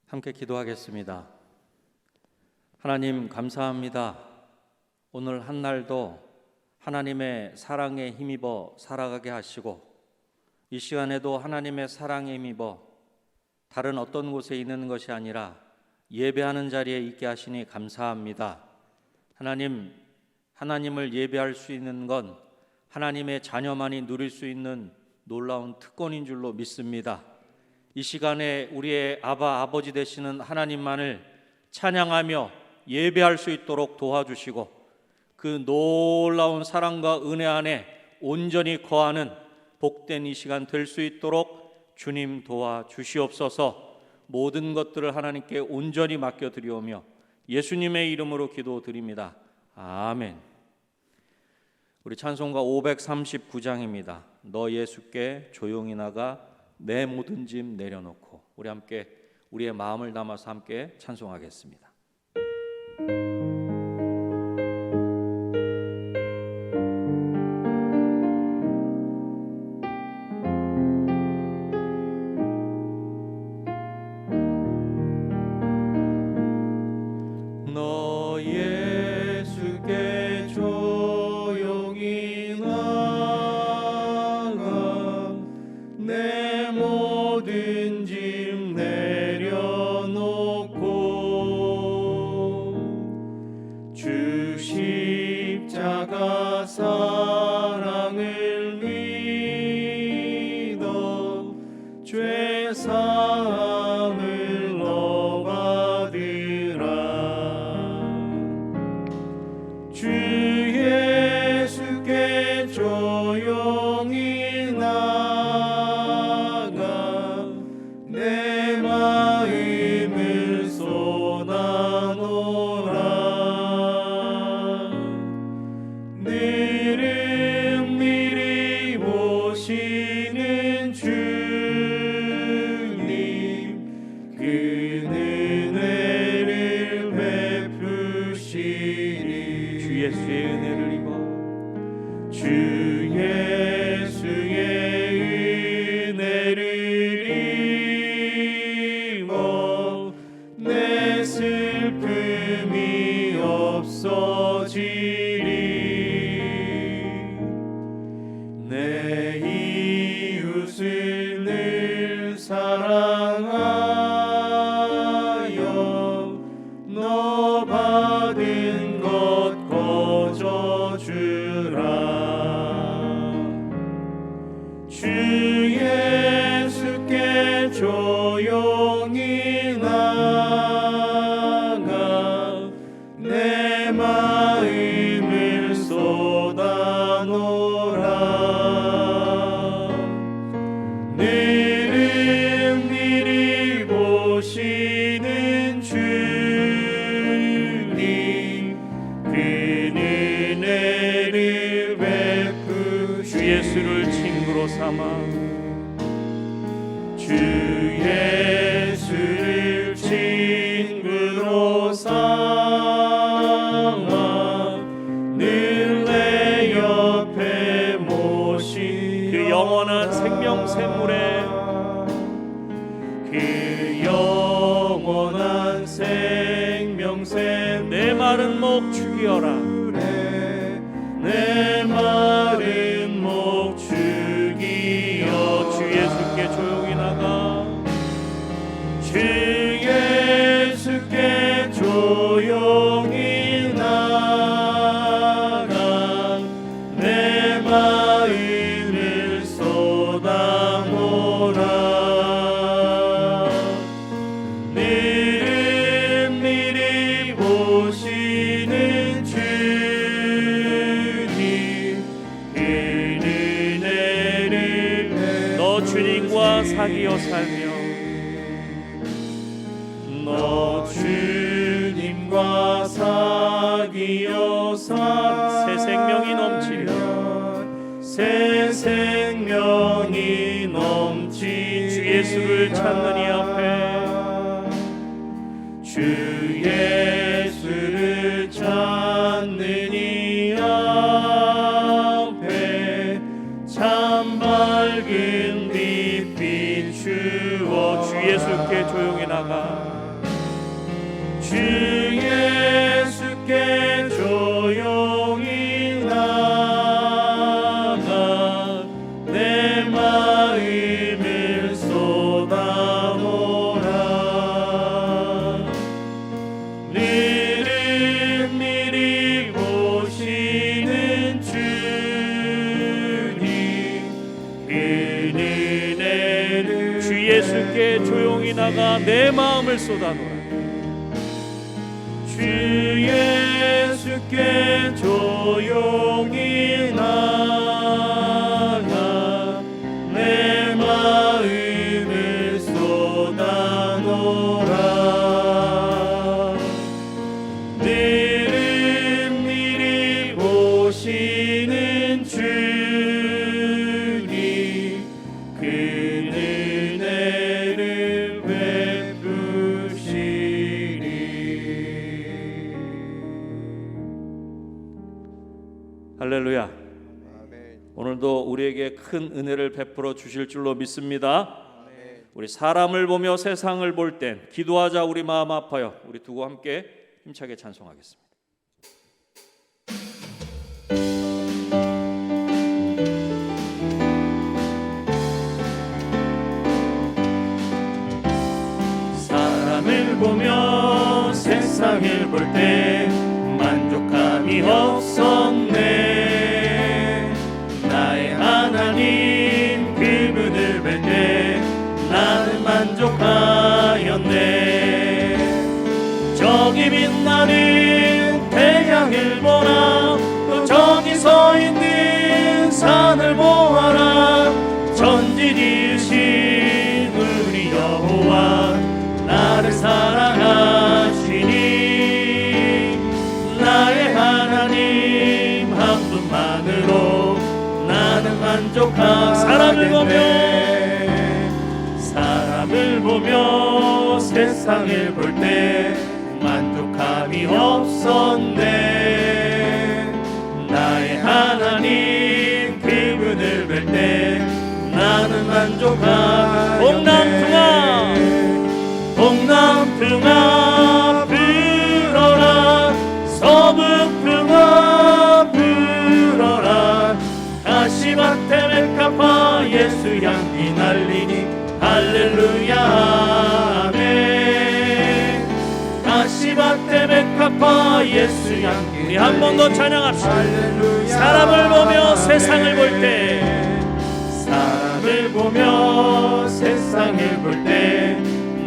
함께 기도하겠습니다. 하나님 감사합니다. 오늘 한 날도 하나님의 사랑에 힘입어 살아가게 하시고 이 시간에도 하나님의 사랑에 힘입어 다른 어떤 곳에 있는 것이 아니라 예배하는 자리에 있게 하시니 감사합니다. 하나님을 예배할 수 있는 건 하나님의 자녀만이 누릴 수 있는 놀라운 특권인 줄로 믿습니다. 이 시간에 우리의 아버지 되시는 하나님만을 찬양하며 예배할 수 있도록 도와주시고 그 놀라운 사랑과 은혜 안에 온전히 거하는 복된 이 시간 될 수 있도록 주님 도와주시옵소서. 모든 것들을 하나님께 온전히 맡겨드리오며 예수님의 이름으로 기도드립니다. 아멘. 우리 찬송가 539장입니다. 너 예수께 조용히 나가 내 모든 짐 내려놓고. 우리 함께 우리의 마음을 담아서 함께 찬송하겠습니다. 너 예수께 조용히 나가 내 모든 짐 내려놓고 주 십자가 사랑을 믿어 죄 사함을 너 받으라. 주 예수께 조용히 나가 내 마음을 쏟아놓으라. 느릿느릿 오시는 주님 그 은혜를 베푸시리. 주 예수의 은혜를 입어 주 예수의 은혜를 입어 내 슬픔이 없어지리. 내 이웃을 늘 사랑하여 너 받은 것 거저주라. 주 예수께 조용히 나가 내 마음을 쏟아놓으라. 느릿느릿 오시는 주님 그 은혜를 베푸. 주 예수를 친구로 삼아 주 예수를 친구로 삼아 늘 내 옆에 모신 그 영원한 생명샘물에 그 영원한 생명샘 내 마른 목 죽이어라. 내 마른 목 죽이어. 주 예수께 조용히 나가 주 예수께 조용히 나가 내 마음을 쏟아놓으라. 느릿느릿 오시는 주님 그 은혜를 너 주님과 사귀어 살며 너 주님과 사귀어 새 생명이 넘치려 새 생명이 넘치. 주 예수를 찾는 이 앞에 주 예수를 찾는 이 앞에 참 밝은 빛 비추어. 주 예수께 조용히 나가 주 예수께 조용히 나가 내 마음을 쏟아놓으라. 늘은 미리 보시는 주님 그 은혜를 주 예수께 조용히 나가 내 마음을 쏟아놓으라. 주 예수께 조용히 나가 내 마음을 쏟아놓으라. 늘은 미리 보시는 주님 그 은혜를 베푸시리. 할렐루야. 오늘도 우리에게 큰 은혜를 베풀어 주실 줄로 믿습니다. 우리 사람을 보며 세상을 볼 땐 기도하자 우리 마음 아파요. 우리 두고 함께 힘차게 찬송하겠습니다. 사람을 보며 세상을 볼 때 만족함이 없었네. 나의 하나님 그분을 뵐 때 나는 만족하였네. 저기 빛나는 태양을 보라. 또 저기 서 있는 산을 보아라. 전지 지으신 우리 여호와 나를 사랑하시니 나의 하나님 한 분만으로 나는 만족하겠네. 사람을 보며 세상을 볼 때 만족함이 없었네. 나의 하나님 그분을 뵐 때 나는 만족하겠네. 동남풍아 불어라. 서북풍아 불어라. 가시밭에 메카파 예수 향기 날리니 할렐루야 아멘. 가시밭에 메카파 예수 향기. 우리 한 번 더 찬양합시다. 할렐루야. 사람을 보며 세상을 볼 때 사람을 보며 세상을 볼 때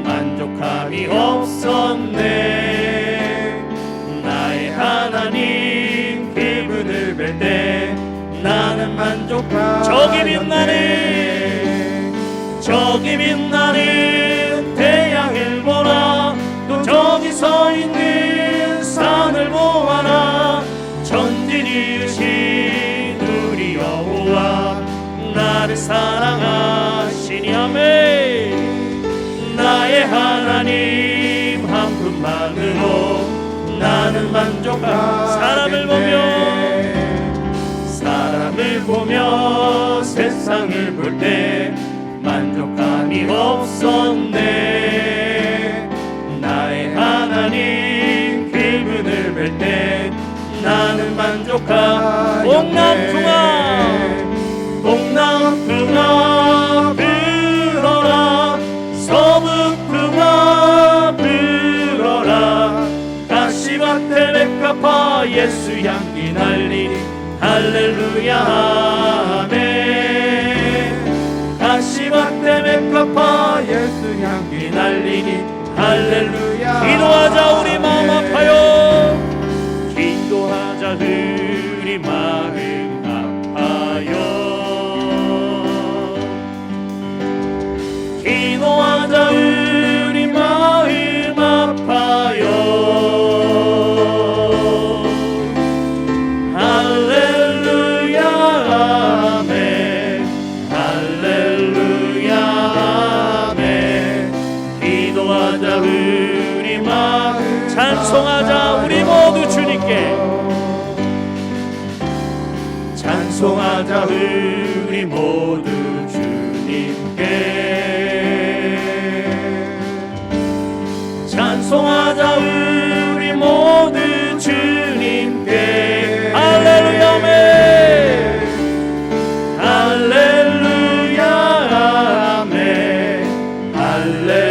만족함이 없었네. 나의 하나님 그분을 뵐 때 나는 만족하였네. 저기 빛나는 태양을 보라. 또 저기 서 있는 산을 보아라. 전지 지으신 우리 여호와 나를 사랑하시니 아멘. 나의 하나님 한 분만으로 나는 만족하겠네. 사람을 보며 세상을 볼 때 만족함이 없었네. 나의 하나님 그분을 뵐 때 나는 만족하겠네. 동남풍아 불어라. 서북풍아 불어라. 가시밭에 메카파 예수 향기 날리니 할렐루야 아멘. 가시밭에 메카파 예수 향기 날리니 할렐루야. 기도하자 우리 마음 아파요. 기도하자 우리 마음 아파요. 기도하자 우리 마음 아파요. 할렐루야 아멘. 할렐루야 아멘. 기도하자 우리 마음 찬송하자 우리 모두 주님께. 찬송하자 우리 모두 주님께. 찬송하자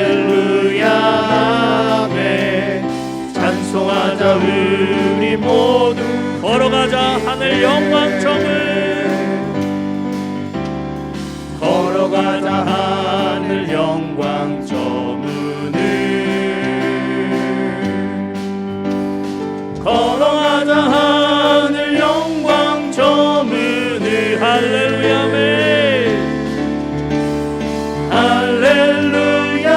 할렐루야 아멘. 찬송하자 우리 모두 걸어가자 하늘 영광점을 걸어가자 하늘 영광점을 걸어가자 하늘 영광점을 할렐루야 아멘. 할렐루야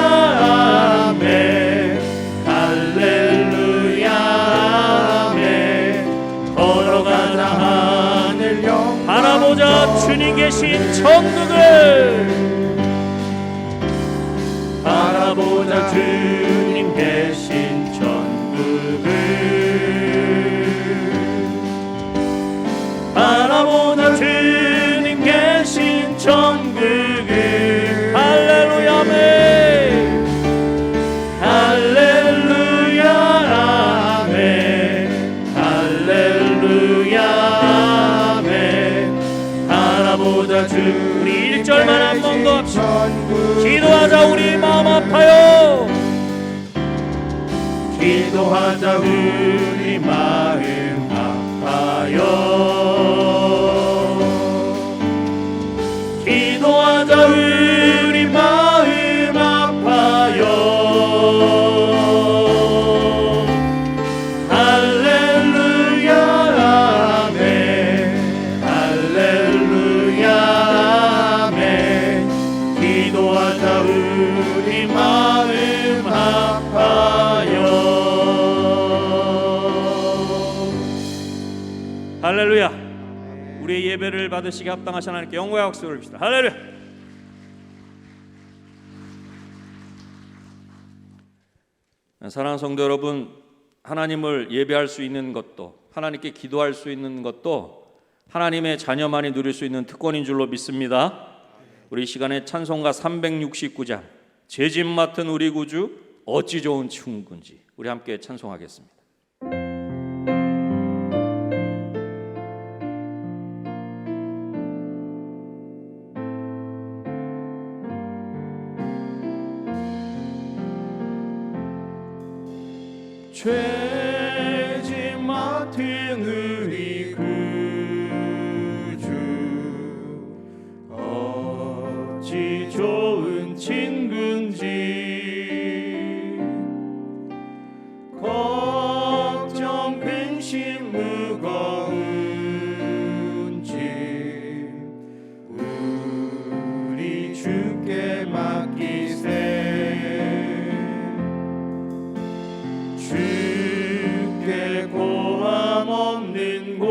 아멘. 할렐루야 아멘. 걸어가자 하늘 영광 바라보자 주님 계신 천국을 바라보자 주님 계신 천국을 바라보자 주님 계신 천국을 할렐루야 아멘. 할렐루야 아멘. 할렐루야 아멘. 바라보자 주님 우리 1절만 한 번 더 합시다. 기도하자 우리 마음 아파요. 기도하자 우리 마음 아파요. 기도하자 우리 마음 아파요. 할렐루야 아멘. 할렐루야 아멘. 기도하자 우리 마음 아파요. 할렐루야. 우리의 예배를 받으시게 합당하신 하나님께 영광의 박수 올립시다. 할렐루야. 사랑하는 성도 여러분, 하나님을 예배할 수 있는 것도, 하나님께 기도할 수 있는 것도 하나님의 자녀만이 누릴 수 있는 특권인 줄로 믿습니다. 우리 이 시간에 찬송가 369장 죄짐 맡은 우리 구주 어찌 좋은 친구인지 우리 함께 찬송하겠습니다. 죄짐 맡은 우리 구주 어찌 좋은 친구인지 걱정 근심 무거운 짐 우리 주께 맡기세. 주께 고함 없는 고로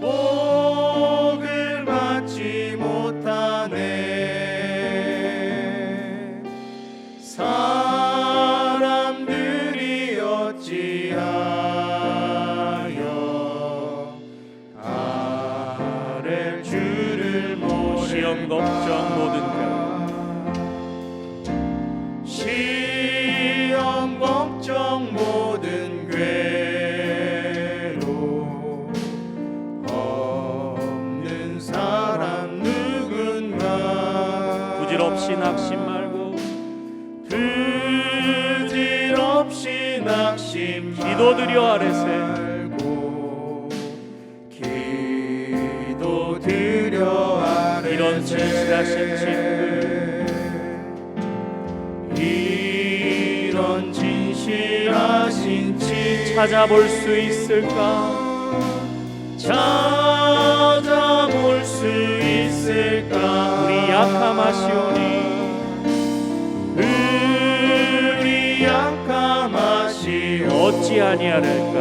복을 받지 못하네. 사람들이 어찌하여 아랠 주를 모를까. 시험 걱정 모든 시험 걱정 모든 괴로 없는 사람 누군가. 부질없이 낙심 말고 부질없이 낙심 기도드려 아뢰세. 말고 기도드려 아뢰세. 이런 진실하신 친구 이런 진실하신 친구 찾아볼 수 있을까? 찾아볼 수 있을까. 우리 약함하시오니 우리 약함하시오니 어찌 아니하를까?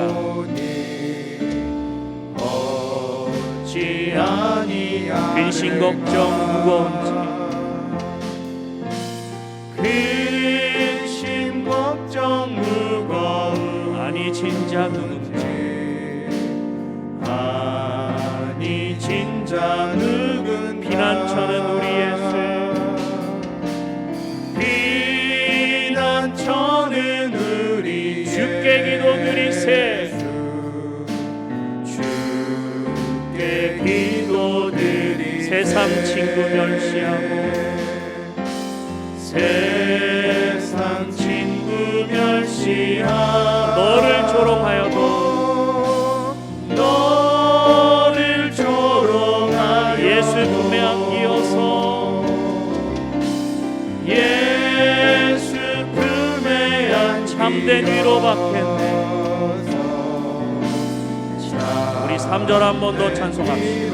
어찌 아니하를까. 근심 걱정 무거운 근심 걱정 무거운 아니 진짜 누군지 아니 진짜 누군. 피난처는 우리 예수. 피난처는 우리 주께 기도드리세. 주께 기도드리세. 세상 친구 멸시하고 메시아 너를 조롱하여도 너를 조롱하여 예수 품에 안기어서 예수 품에 안기어서 참된 위로 받겠네. 우리 3절 한 번 더 찬송합시다.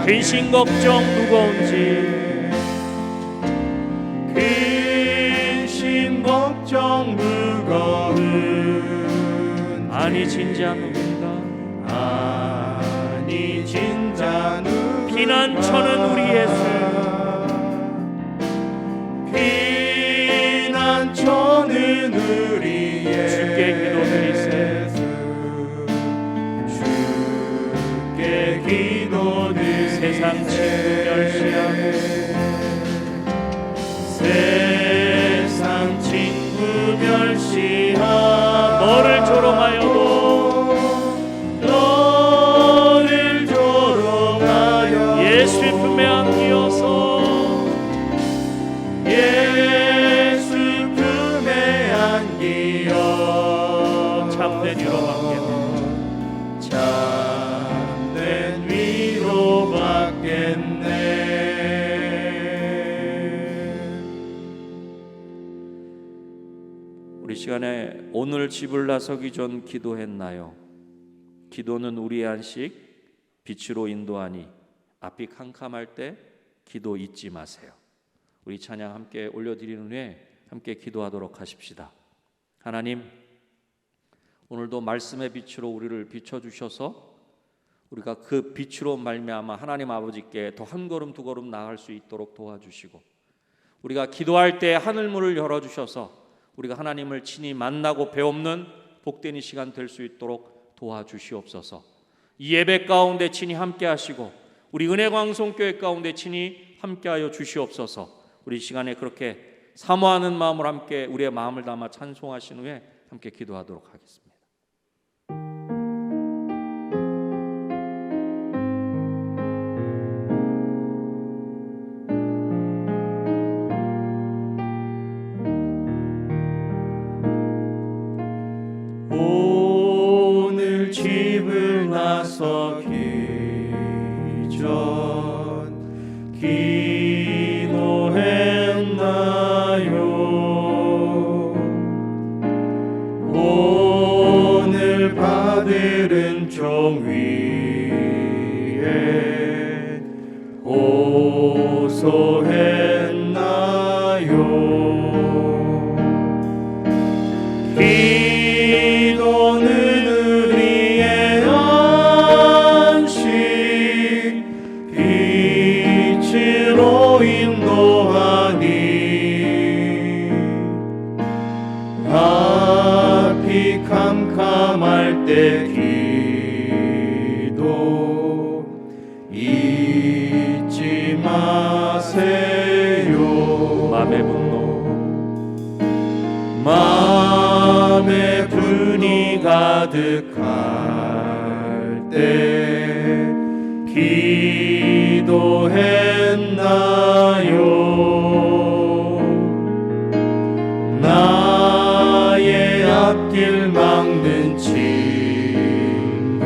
근심 걱정 무거운지 근심 걱정 무거운 아니 진짜 누군가 아니 진짜 누군가 피난처는 우리 예수 피난처는 우리 예수 주께 기도드리세 주께 기도드리세 세상 친구 멸시하고 세상 친구 멸시하고 너를 조롱하여도 너를 조롱하여 예수 품에 안기어서 예수 품에 안기어 참된 위로 받겠네. 참된 위로 받겠네. 우리 시간에 오늘 집을 나서기 전 기도했나요? 기도는 우리의 안식, 빛으로 인도하니 앞이 캄캄할 때 기도 잊지 마세요. 우리 찬양 함께 올려드리는 후에 함께 기도하도록 하십시다. 하나님, 오늘도 말씀의 빛으로 우리를 비춰주셔서 우리가 그 빛으로 말미암아 하나님 아버지께 더 한 걸음 두 걸음 나아갈 수 있도록 도와주시고, 우리가 기도할 때 하늘문을 열어주셔서 우리가 하나님을 친히 만나고 배움는 복된 이 시간 될 수 있도록 도와주시옵소서. 이 예배 가운데 친히 함께 하시고 우리 은혜광송교회 가운데 친히 함께하여 주시옵소서. 우리 시간에 그렇게 사모하는 마음으로 함께 우리의 마음을 담아 찬송하신 후에 함께 기도하도록 하겠습니다. 오늘 집을 나서기 전 기도했나요? 오늘 받을 은총 위에 호소했나요? 기도는 우리의 안식, 빛으로 인도하니 앞이 캄캄할 때 기도 잊지 마세요. 마음의 분노, 마음의 분이 가득할 때 기도했나요? 나의 앞길 막는 친구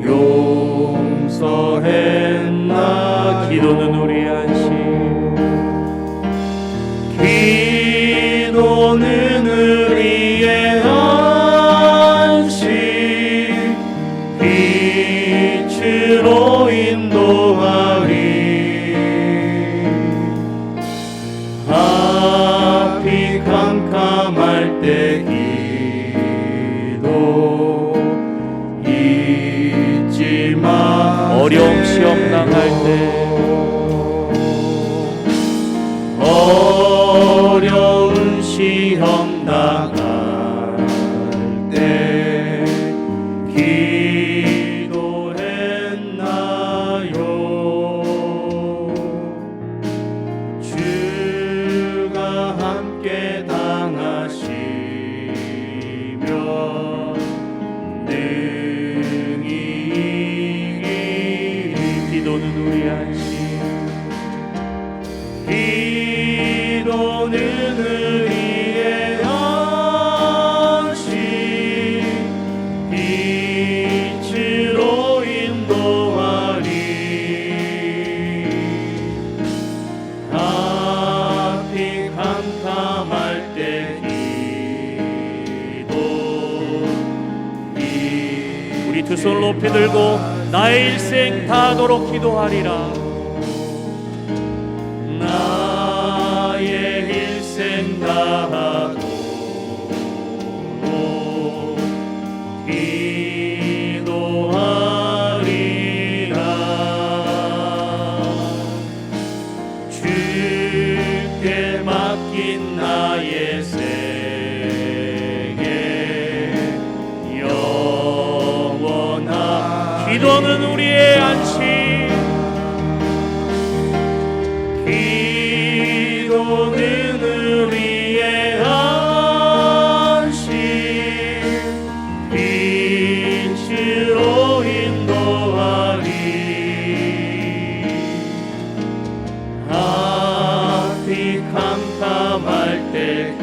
용서했나요? 기도는 우리의 안식, 기도는 우리의 안식, 빛으로 인도하리 앞이 캄캄할 때 기도 잊지 마. 어려움 시험 당할 때 어려운 시험 나갈 때 기도했나요? 주가 함께 당하시며 능히 이기리. 기도는 우리의 안식, 기도는 우리의 두 손 높이 들고 나의 일생 다하도록 기도하리라. 나의 일생 다하도록 기도하리라. 주께 맡긴 나의 생애 영원한 기도는 우리의 안식, 기도는 우리의 안식, 빛으로 인도하리. 앞이 캄캄할 때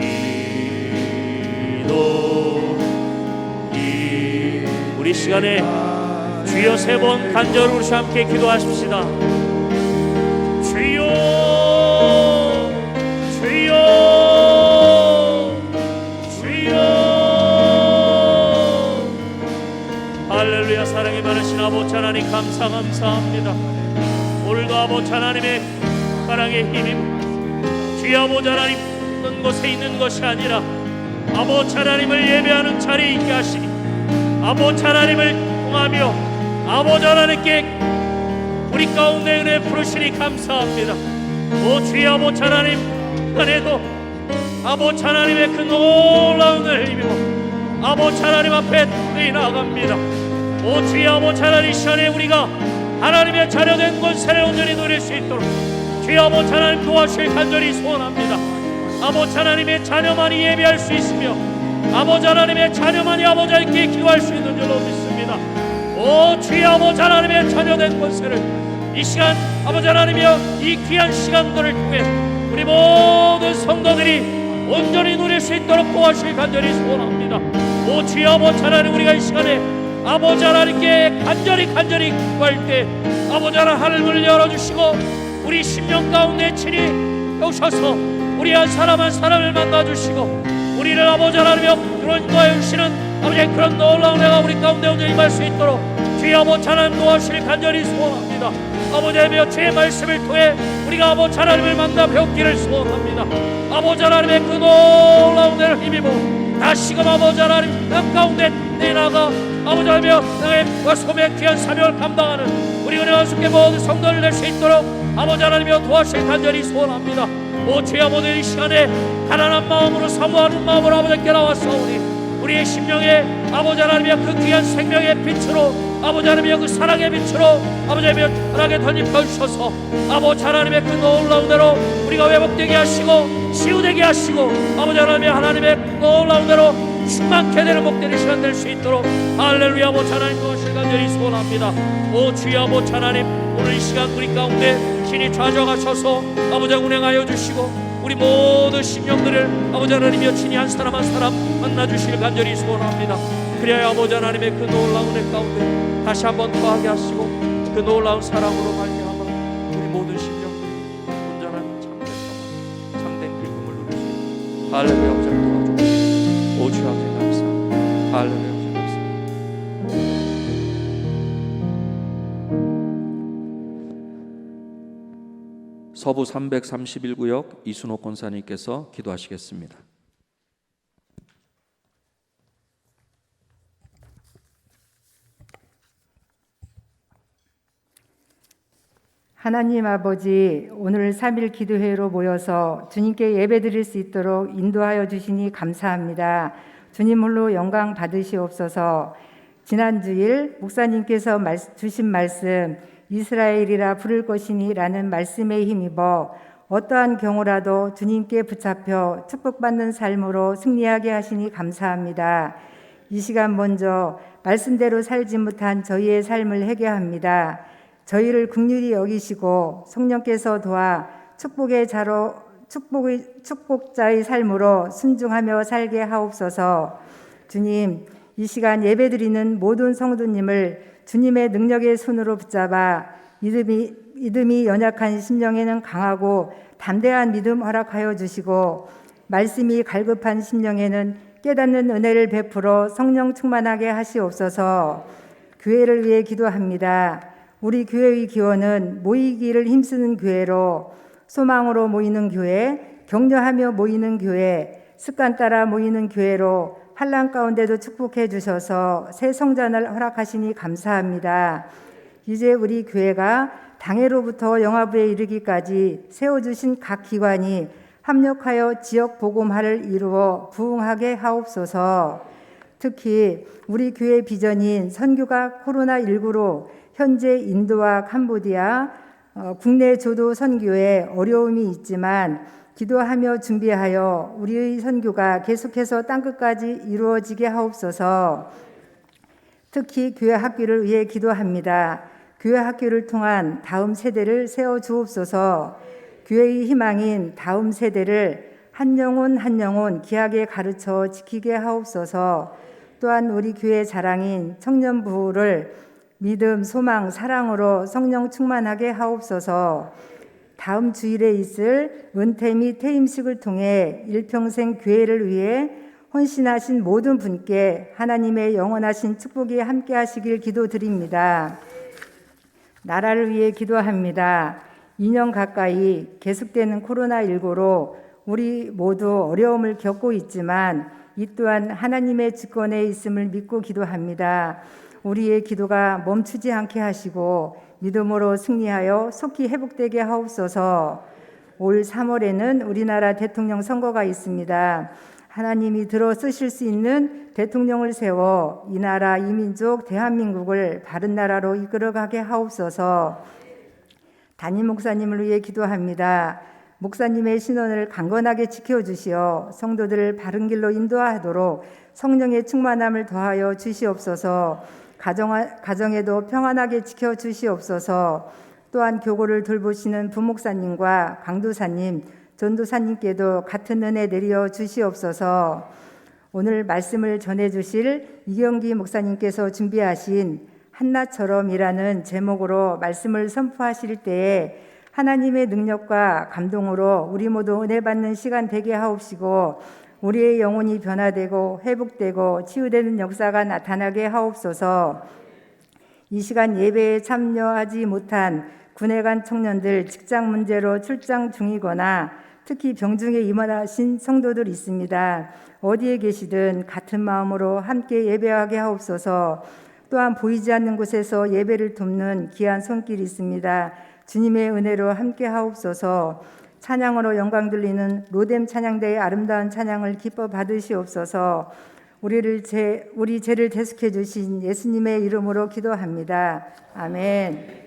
우리 시간에 주여 세 번 간절히 우리 함께 기도하십시다. 주여, 주여, 주여. 할렐루야. 사랑이 많으신 아버지 하나님 감사합니다. 오늘도 아버지 하나님의 사랑의 힘이 주여 아버지 하나님 있는 곳에 있는 것이 아니라 아버지 하나님을 예배하는 자리에 있게 하시니 아버지 하나님을 통하며 아버지 하나님께 우리 가운데 은혜 부르시니 감사합니다. 오 주여 아버지 하나님 안에도 아버지 하나님의 그 놀라운 은혜를 힘입어 아버지 하나님 앞에 나아갑니다. 오 주여 아버지 하나님 이 시간에 우리가 하나님의 자녀된 권세를 온전히 누릴 수 있도록 주여 아버지 하나님 도와주실 간절히 소원합니다. 아버지 하나님의 자녀만이 예배할 수 있으며 아버지 하나님의 자녀만이 아버지 하나님께 기도할 수 있는 줄로 믿습니다. 오 주여 아버지 하나님의 자녀된 권세를 이 시간 아버지 하나님이여 이 귀한 시간들을 통해 우리 모든 성도들이 온전히 누릴 수 있도록 도와주실 간절히 소원합니다. 오 주여 아버지 하나님 우리가 이 시간에 아버지 하나님께 간절히 기도할 때 아버지 하나님 하늘문을 열어주시고 우리 심령 가운데 친히 오셔서 우리 한 사람을 만나주시고 우리를 아버지 하나님이여 그런 거에 주시는 아버지의 그런 놀라운 은혜가 우리 가운데 온전히 임할 수 있도록 주여 아버지 하나님 도와주실 간절히 소원합니다. 아버지 하나님이여 주의 말씀을 통해 우리가 아버지 하나님을 만나 배웠기를 소원합니다. 아버지 하나님의 그 놀라운 은혜를 힘입어 다시금 아버지 하나님 땅 가운데 내나가 아버지 하나님이여 땅의 소매 귀한 사명을 감당하는 우리 은혜와 함께 모든 성도를 낼 수 있도록 아버지 하나님이여 도와주실 간절히 소원합니다. 오 주여 아버지 이 시간에 가난한 마음으로 사모하는 마음으로 아버지께 나왔사오니 우리의 심령에 아버지 하나님이여 그 귀한 생명의 빛으로 아버지 하나님이여 그 사랑의 빛으로 아버지 하나님이여 편하게 던집혀 주셔서 아버지 하나님의 그 놀라운 대로 우리가 회복되게 하시고 치유되게 하시고 아버지 하나님의 놀라운 대로 충만케 되는 복되는 시간 될 수 있도록 할렐루야. 아버지 하나님 도와주실 간절히 소원합니다. 오 주여 아버지 하나님 오늘 이 시간 우리 가운데 신이 좌정하셔서 아버지 운행하여 주시고 우리 모든 심령들을 아버지 하나님이여 친히 한 사람 만나주실 간절히 소원합니다. 그래야 아버지 하나님의 그 놀라운 은혜 가운데 다시 한번 더하게 하시고 그 놀라운 사랑으로 말미암아 우리 모든 심령들이 온전한 참된 기쁨을 누리시고 할렐루야. 아버지 하나님 도와주시고 오 주여 아버지 감사합니다. 할렐루야. 서부 331구역 이순옥 권사님께서 기도하시겠습니다. 하나님 아버지, 오늘 3일 기도회로 모여서 주님께 예배드릴 수 있도록 인도하여 주시니 감사합니다. 주님 홀로 영광 받으시옵소서. 지난주일 목사님께서 주신 말씀 이스라엘이라 부를 것이니 라는 말씀에 힘입어 어떠한 경우라도 주님께 붙잡혀 축복받는 삶으로 승리하게 하시니 감사합니다. 이 시간 먼저 말씀대로 살지 못한 저희의 삶을 회개합니다. 저희를 긍휼히 여기시고 성령께서 도와 축복자의 삶으로 순종하며 살게 하옵소서. 주님, 이 시간 예배드리는 모든 성도님을 주님의 능력의 손으로 붙잡아 믿음이 연약한 심령에는 강하고 담대한 믿음 허락하여 주시고 말씀이 갈급한 심령에는 깨닫는 은혜를 베풀어 성령 충만하게 하시옵소서. 교회를 위해 기도합니다. 우리 교회의 기원은 모이기를 힘쓰는 교회로, 소망으로 모이는 교회, 격려하며 모이는 교회, 습관 따라 모이는 교회로 환난 가운데도 축복해 주셔서 새 성전을 허락하시니 감사합니다. 이제 우리 교회가 당회로부터 영화부에 이르기까지 세워주신 각 기관이 합력하여 지역 복음화를 이루어 부흥하게 하옵소서. 특히 우리 교회 비전인 선교가 코로나19로 현재 인도와 캄보디아 국내 조도 선교에 어려움이 있지만 기도하며 준비하여 우리의 선교가 계속해서 땅끝까지 이루어지게 하옵소서. 특히 교회 학교를 위해 기도합니다. 교회 학교를 통한 다음 세대를 세워 주옵소서. 교회의 희망인 다음 세대를 한 영혼 귀하게 가르쳐 지키게 하옵소서. 또한 우리 교회 자랑인 청년부를 믿음, 소망, 사랑으로 성령 충만하게 하옵소서. 다음 주일에 있을 은퇴 및 퇴임식을 통해 일평생 교회를 위해 헌신하신 모든 분께 하나님의 영원하신 축복이 함께 하시길 기도드립니다. 나라를 위해 기도합니다. 2년 가까이 계속되는 코로나19로 우리 모두 어려움을 겪고 있지만 이 또한 하나님의 주권에 있음을 믿고 기도합니다. 우리의 기도가 멈추지 않게 하시고 믿음으로 승리하여 속히 회복되게 하옵소서. 올 3월에는 우리나라 대통령 선거가 있습니다. 하나님이 들어 쓰실 수 있는 대통령을 세워 이 나라 이 민족 대한민국을 바른 나라로 이끌어가게 하옵소서. 담임 목사님을 위해 기도합니다. 목사님의 신원을 강건하게 지켜주시어 성도들을 바른 길로 인도하도록 성령의 충만함을 더하여 주시옵소서. 가정에도 평안하게 지켜주시옵소서. 또한 교고를 돌보시는 부목사님과 강도사님, 전도사님께도 같은 은혜 내려 주시옵소서. 오늘 말씀을 전해주실 이경기 목사님께서 준비하신 한나처럼이라는 제목으로 말씀을 선포하실 때에 하나님의 능력과 감동으로 우리 모두 은혜 받는 시간 되게 하옵시고 우리의 영혼이 변화되고 회복되고 치유되는 역사가 나타나게 하옵소서. 이 시간 예배에 참여하지 못한 군에 간 청년들, 직장 문제로 출장 중이거나 특히 병중에 입원하신 성도들 있습니다. 어디에 계시든 같은 마음으로 함께 예배하게 하옵소서. 또한 보이지 않는 곳에서 예배를 돕는 귀한 손길이 있습니다. 주님의 은혜로 함께 하옵소서. 찬양으로 영광 돌리는 로뎀 찬양대의 아름다운 찬양을 기뻐 받으시옵소서. 우리 죄를 대속해 주신 예수님의 이름으로 기도합니다. 아멘.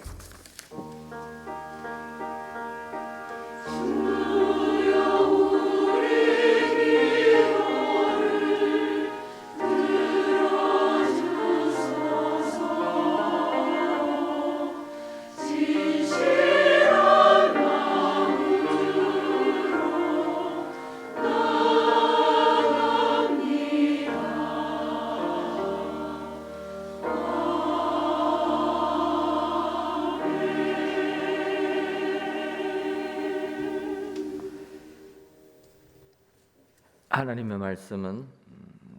하나님의 말씀은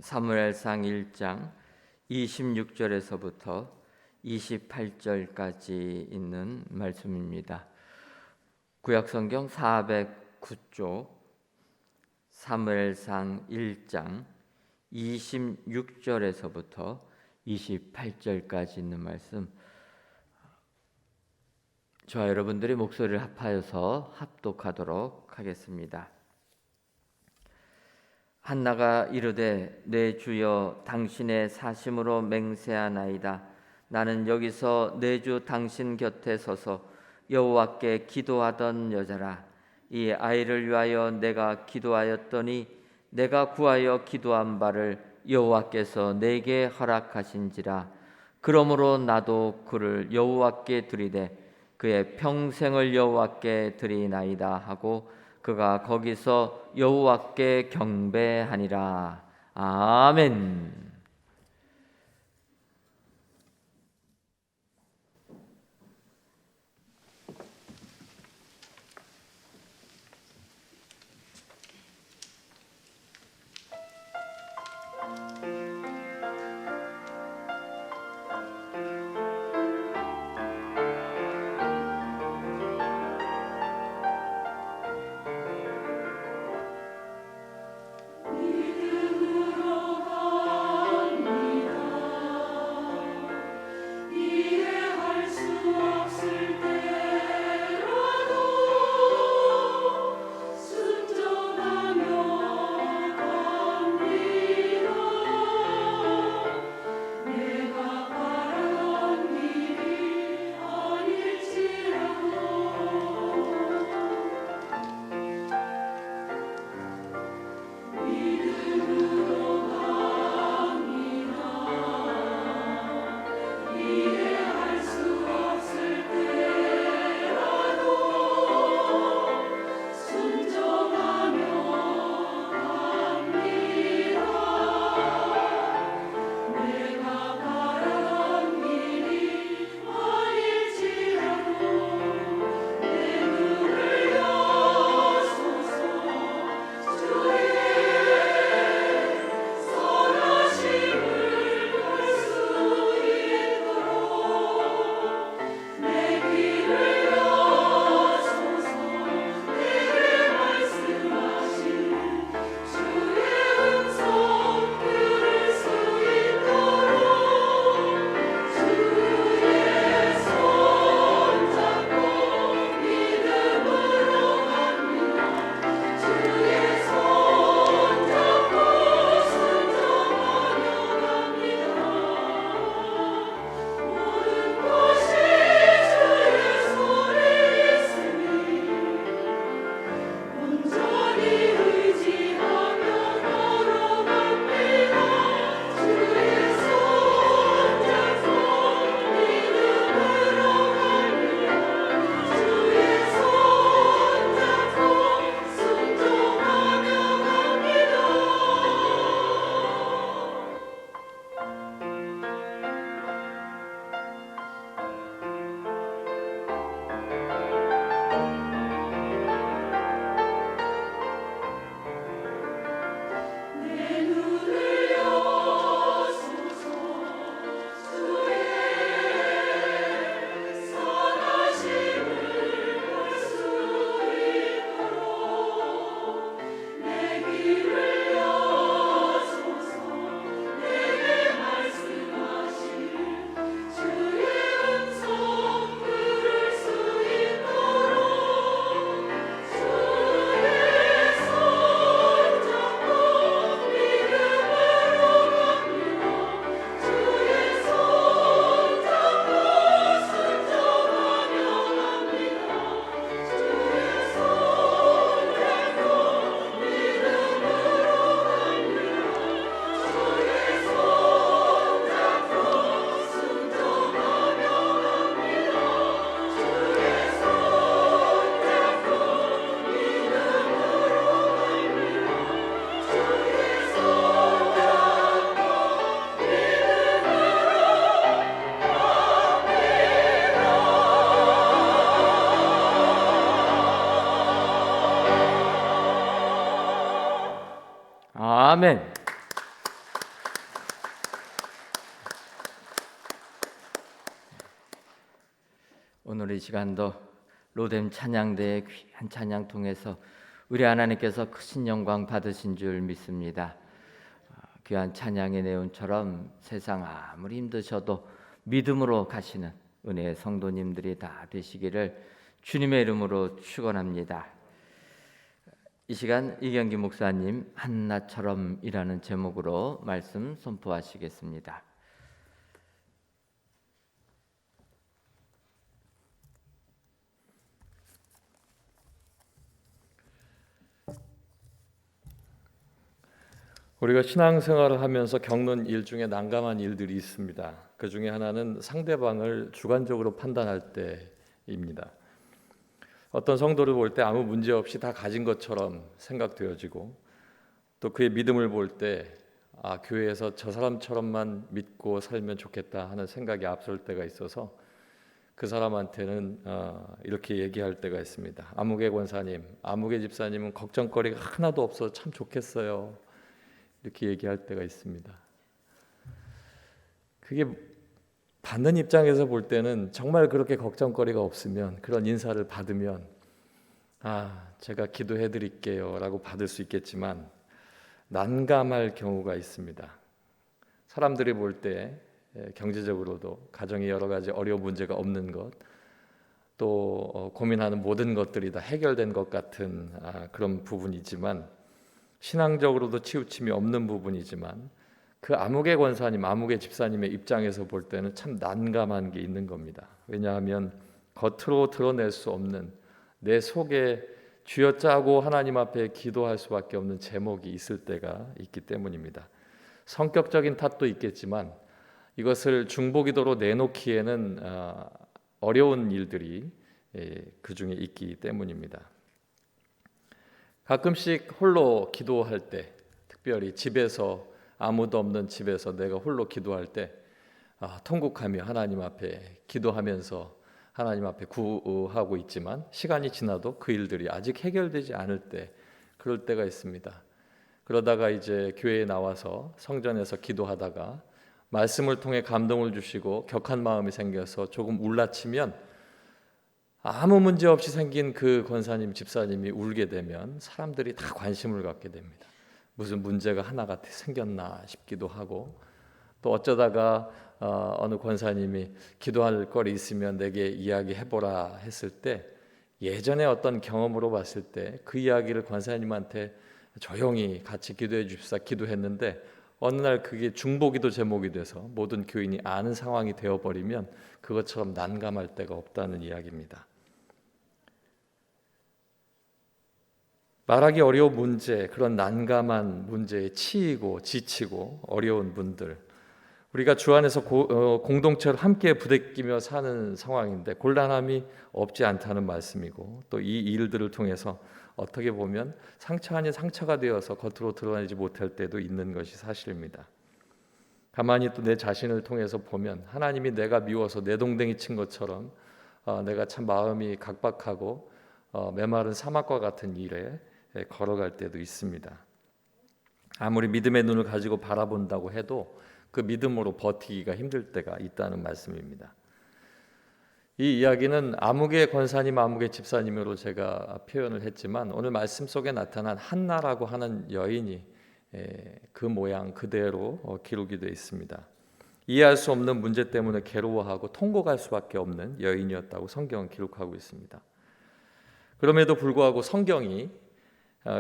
사무엘상 1장 26절에서부터 28절까지 있는 말씀입니다. 구약성경 409쪽 사무엘상 1장 26절에서부터 28절까지 있는 말씀, 저와 여러분들이 목소리를 합하여서 합독하도록 하겠습니다. 한나가 이르되 내 주여 당신의 사심으로 맹세하나이다. 나는 여기서 내 주 당신 곁에 서서 여호와께 기도하던 여자라. 이 아이를 위하여 내가 기도하였더니 내가 구하여 기도한 바를 여호와께서 내게 허락하신지라. 그러므로 나도 그를 여호와께 드리되 그의 평생을 여호와께 드리나이다 하고 그가 거기서 여호와께 경배하니라. 아멘. 아멘. 오늘 이 시간도 로뎀 찬양대의 귀한 찬양 통해서 우리 하나님께서 크신 영광 받으신 줄 믿습니다. 귀한 찬양의 내용처럼 세상 아무리 힘드셔도 믿음으로 가시는 은혜의 성도님들이 다 되시기를 주님의 이름으로 축원합니다. 이 시간 이경기 목사님 한나처럼이라는 제목으로 말씀 선포하시겠습니다. 우리가 신앙생활을 하면서 겪는 일 중에 난감한 일들이 있습니다. 그 중에 하나는 상대방을 주관적으로 판단할 때입니다. 어떤 성도를 볼 때 아무 문제 없이 다 가진 것처럼 생각되어지고, 또 그의 믿음을 볼 때 교회에서 저 사람처럼만 믿고 살면 좋겠다 하는 생각이 앞설 때가 있어서 그 사람한테는 이렇게 얘기할 때가 있습니다. 아무개 권사님, 아무개 집사님은 걱정거리가 하나도 없어서 참 좋겠어요. 이렇게 얘기할 때가 있습니다. 그게 받는 입장에서 볼 때는 정말 그렇게 걱정거리가 없으면, 그런 인사를 받으면 제가 기도해 드릴게요 라고 받을 수 있겠지만, 난감할 경우가 있습니다. 사람들이 볼 때 경제적으로도 가정에 여러 가지 어려운 문제가 없는 것, 또 고민하는 모든 것들이 다 해결된 것 같은 그런 부분이지만, 신앙적으로도 치우침이 없는 부분이지만, 그 아무개 권사님, 아무개 집사님의 입장에서 볼 때는 참 난감한 게 있는 겁니다. 왜냐하면 겉으로 드러낼 수 없는 내 속에 쥐어짜고 하나님 앞에 기도할 수밖에 없는 제목이 있을 때가 있기 때문입니다. 성격적인 탓도 있겠지만 이것을 중보기도로 내놓기에는 어려운 일들이 그 중에 있기 때문입니다. 가끔씩 홀로 기도할 때, 특별히 집에서, 아무도 없는 집에서 내가 홀로 기도할 때 통곡하며 하나님 앞에 기도하면서 하나님 앞에 구하고 있지만, 시간이 지나도 그 일들이 아직 해결되지 않을 때, 그럴 때가 있습니다. 그러다가 이제 교회에 나와서 성전에서 기도하다가 말씀을 통해 감동을 주시고 격한 마음이 생겨서 조금 울라치면, 아무 문제 없이 생긴 그 권사님, 집사님이 울게 되면 사람들이 다 관심을 갖게 됩니다. 무슨 문제가 하나가 생겼나 싶기도 하고, 또 어쩌다가 어느 권사님이 기도할 거리 있으면 내게 이야기해보라 했을 때, 예전에 어떤 경험으로 봤을 때 그 이야기를 권사님한테 조용히 같이 기도해 줍시다 기도했는데, 어느 날 그게 중보기도 제목이 돼서 모든 교인이 아는 상황이 되어버리면 그것처럼 난감할 데가 없다는 이야기입니다. 말하기 어려운 문제, 그런 난감한 문제에 치이고 지치고 어려운 분들, 우리가 주 안에서 공동체로 함께 부대끼며 사는 상황인데 곤란함이 없지 않다는 말씀이고, 또 이 일들을 통해서 어떻게 보면 상처 아닌 상처가 되어서 겉으로 드러내지 못할 때도 있는 것이 사실입니다. 가만히 또 내 자신을 통해서 보면 하나님이 내가 미워서 내 동댕이 친 것처럼 내가 참 마음이 각박하고 메마른 사막과 같은 일에 걸어갈 때도 있습니다. 아무리 믿음의 눈을 가지고 바라본다고 해도 그 믿음으로 버티기가 힘들 때가 있다는 말씀입니다. 이 이야기는 아무개 권사님, 아무개 집사님으로 제가 표현을 했지만, 오늘 말씀 속에 나타난 한나라고 하는 여인이 그 모양 그대로 기록이 되어 있습니다. 이해할 수 없는 문제 때문에 괴로워하고 통곡할 수밖에 없는 여인이었다고 성경은 기록하고 있습니다. 그럼에도 불구하고 성경이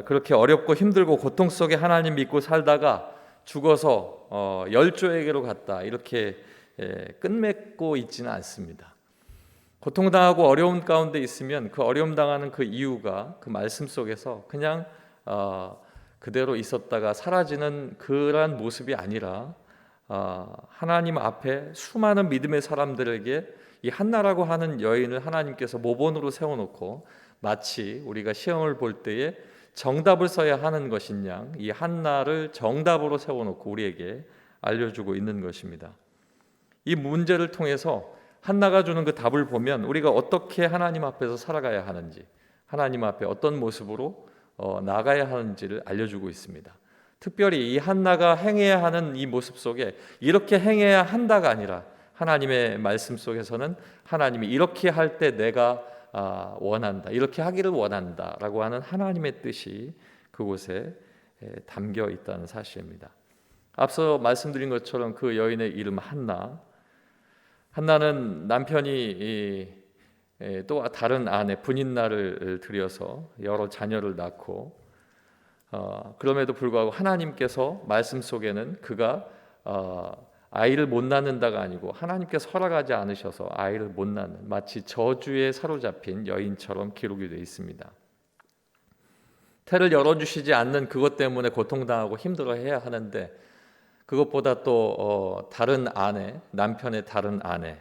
그렇게 어렵고 힘들고 고통 속에 하나님 믿고 살다가 죽어서 열조에게로 갔다, 이렇게 끝맺고 있지는 않습니다. 고통당하고 어려움 가운데 있으면 그 어려움 당하는 그 이유가 그 말씀 속에서 그냥 그대로 있었다가 사라지는 그러한 모습이 아니라, 하나님 앞에 수많은 믿음의 사람들에게 이 한나라고 하는 여인을 하나님께서 모본으로 세워놓고, 마치 우리가 시험을 볼 때에 정답을 써야 하는 것인 양 이 한나를 정답으로 세워놓고 우리에게 알려주고 있는 것입니다. 이 문제를 통해서 한나가 주는 그 답을 보면 우리가 어떻게 하나님 앞에서 살아가야 하는지, 하나님 앞에 어떤 모습으로 나가야 하는지를 알려주고 있습니다. 특별히 이 한나가 행해야 하는 이 모습 속에 이렇게 행해야 한다가 아니라 하나님의 말씀 속에서는 하나님이 이렇게 할 때 내가 원한다, 이렇게 하기를 원한다라고 하는 하나님의 뜻이 그곳에 담겨 있다는 사실입니다. 앞서 말씀드린 것처럼 그 여인의 이름 한나. 한나는 남편이 또 다른 아내 분인나를 들여서 여러 자녀를 낳고 그럼에도 불구하고 하나님께서 말씀 속에는 그가 아이를 못 낳는다가 아니고 하나님께서 허락하지 않으셔서 아이를 못 낳는 마치 저주에 사로잡힌 여인처럼 기록이 되어 있습니다. 태를 열어주시지 않는 그것 때문에 고통당하고 힘들어해야 하는데 그것보다 또 다른 아내, 남편의 다른 아내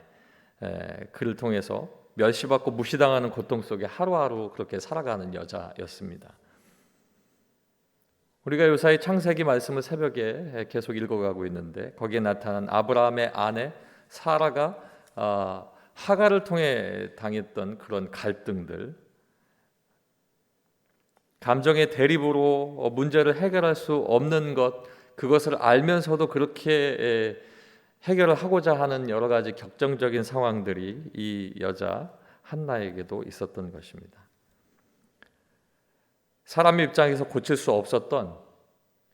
그를 통해서 멸시받고 무시당하는 고통 속에 하루하루 그렇게 살아가는 여자였습니다. 우리가 요사이 창세기 말씀을 새벽에 계속 읽어가고 있는데 거기에 나타난 아브라함의 아내 사라가 하갈을 통해 당했던 그런 갈등들, 감정의 대립으로 문제를 해결할 수 없는 것, 그것을 알면서도 그렇게 해결을 하고자 하는 여러 가지 격정적인 상황들이 이 여자 한나에게도 있었던 것입니다. 사람 입장에서 고칠 수 없었던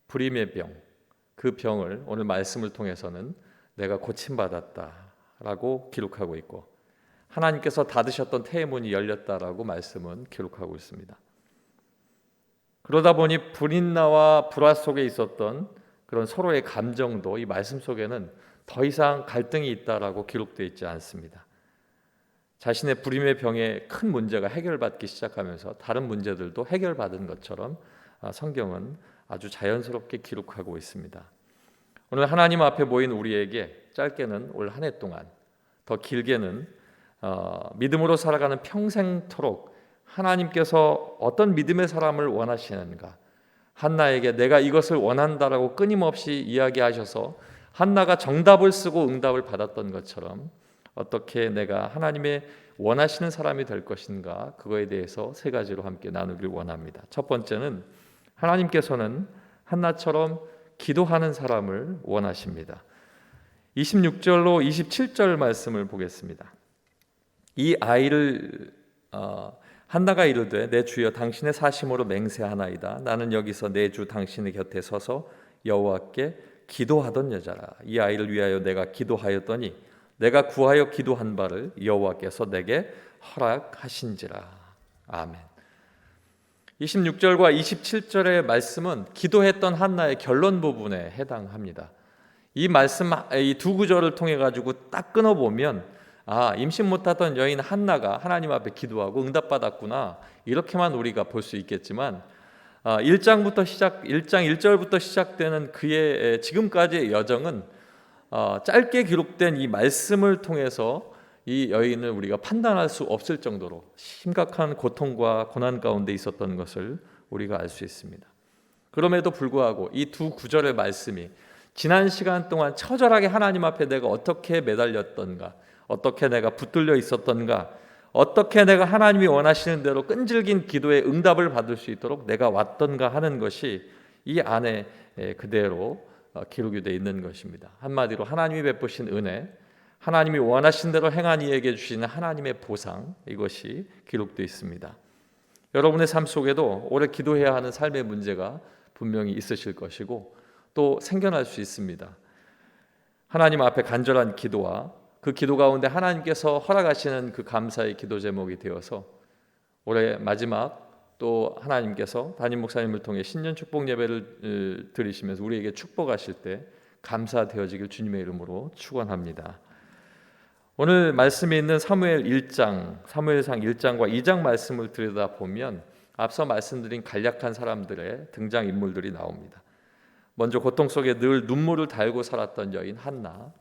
불임의 병, 그 병을 오늘 말씀을 통해서는 내가 고침받았다라고 기록하고 있고 하나님께서 닫으셨던 태의 문이 열렸다라고 말씀은 기록하고 있습니다. 그러다 보니 불인나와 불화 속에 있었던 그런 서로의 감정도 이 말씀 속에는 더 이상 갈등이 있다라고 기록되어 있지 않습니다. 자신의 불임의 병에 큰 문제가 해결받기 시작하면서 다른 문제들도 해결받은 것처럼 성경은 아주 자연스럽게 기록하고 있습니다. 오늘 하나님 앞에 모인 우리에게 짧게는 올 한 해 동안, 더 길게는 믿음으로 살아가는 평생토록 하나님께서 어떤 믿음의 사람을 원하시는가, 한나에게 내가 이것을 원한다라고 끊임없이 이야기하셔서 한나가 정답을 쓰고 응답을 받았던 것처럼 어떻게 내가 하나님의 원하시는 사람이 될 것인가, 그거에 대해서 세 가지로 함께 나누길 원합니다. 첫 번째는 하나님께서는 한나처럼 기도하는 사람을 원하십니다. 26절로 27절 말씀을 보겠습니다. 이 아이를 한나가 이르되 내 주여 당신의 사심으로 맹세하나이다. 나는 여기서 내 주 당신의 곁에 서서 여호와께 기도하던 여자라. 이 아이를 위하여 내가 기도하였더니 내가 구하여 기도한 바를 여호와께서 내게 허락하신지라. 아멘. 26절과 27절의 말씀은 기도했던 한나의 결론 부분에 해당합니다. 이 말씀, 이 두 구절을 통해 가지고 딱 끊어 보면 임신 못하던 여인 한나가 하나님 앞에 기도하고 응답받았구나, 이렇게만 우리가 볼 수 있겠지만 1장 1절부터 시작되는 그의 지금까지의 여정은 짧게 기록된 이 말씀을 통해서 이 여인을 우리가 판단할 수 없을 정도로 심각한 고통과 고난 가운데 있었던 것을 우리가 알 수 있습니다. 그럼에도 불구하고 이 두 구절의 말씀이 지난 시간 동안 처절하게 하나님 앞에 내가 어떻게 매달렸던가, 어떻게 내가 붙들려 있었던가, 어떻게 내가 하나님이 원하시는 대로 끈질긴 기도의 응답을 받을 수 있도록 내가 왔던가 하는 것이 이 안에 그대로 기록이 되어 있는 것입니다. 한마디로 하나님이 베푸신 은혜, 하나님이 원하신 대로 행한 이에게 주시는 하나님의 보상, 이것이 기록되어 있습니다. 여러분의 삶 속에도 오래 기도해야 하는 삶의 문제가 분명히 있으실 것이고 또 생겨날 수 있습니다. 하나님 앞에 간절한 기도와 그 기도 가운데 하나님께서 허락하시는 그 감사의 기도 제목이 되어서 올해 마지막 또 하나님께서 담임 목사님을 통해 신년 축복 예배를 드리시면서 우리에게 축복하실 때 감사되어지길 주님의 이름으로 축원합니다. 오늘 말씀에 있는 사무엘상 1장과 2장 말씀을 들여다보면 앞서 말씀드린 간략한 사람들의 등장인물들이 나옵니다. 먼저 고통 속에 늘 눈물을 달고 살았던 여인 한나,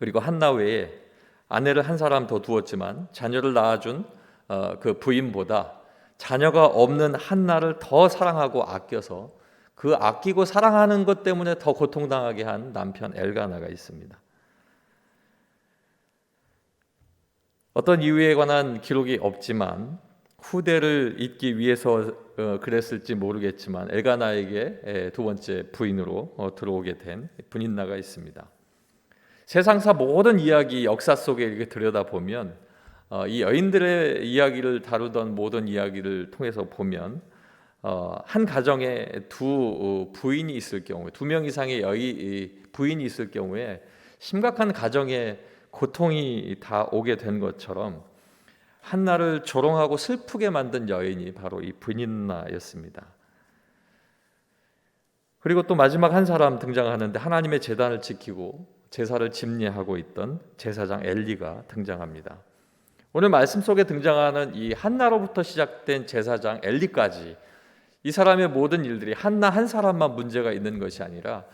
그리고 한나 외에 아내를 한 사람 더 두었지만 자녀를 낳아준 그 부인보다 자녀가 없는 한나를 더 사랑하고 아껴서 그 아끼고 사랑하는 것 때문에 더 고통당하게 한 남편 엘가나가 있습니다. 어떤 이유에 관한 기록이 없지만 후대를 잇기 위해서 그랬을지 모르겠지만 엘가나에게 두 번째 부인으로 들어오게 된 분인나가 있습니다. 세상사 모든 이야기 역사 속에 이렇게 들여다보면 이 여인들의 이야기를 다루던 모든 이야기를 통해서 보면 한 가정에 두 부인이 있을 경우에, 2명 이상의 부인이 있을 경우에 심각한 가정에 고통이 다 오게 된 것처럼 한나를 조롱하고 슬프게 만든 여인이 바로 이 분인나였습니다. 그리고 또 마지막 한 사람 등장하는데 하나님의 제단을 지키고 제사를 집례하고 있던 제사장 엘리가 등장합니다. 오늘 말씀 속에 등장하는 이 한나로부터 시작된 제사장 엘리까지, 이 사람의 모든 일들이 한나 한 사람만 문제가 있는 것이 아니라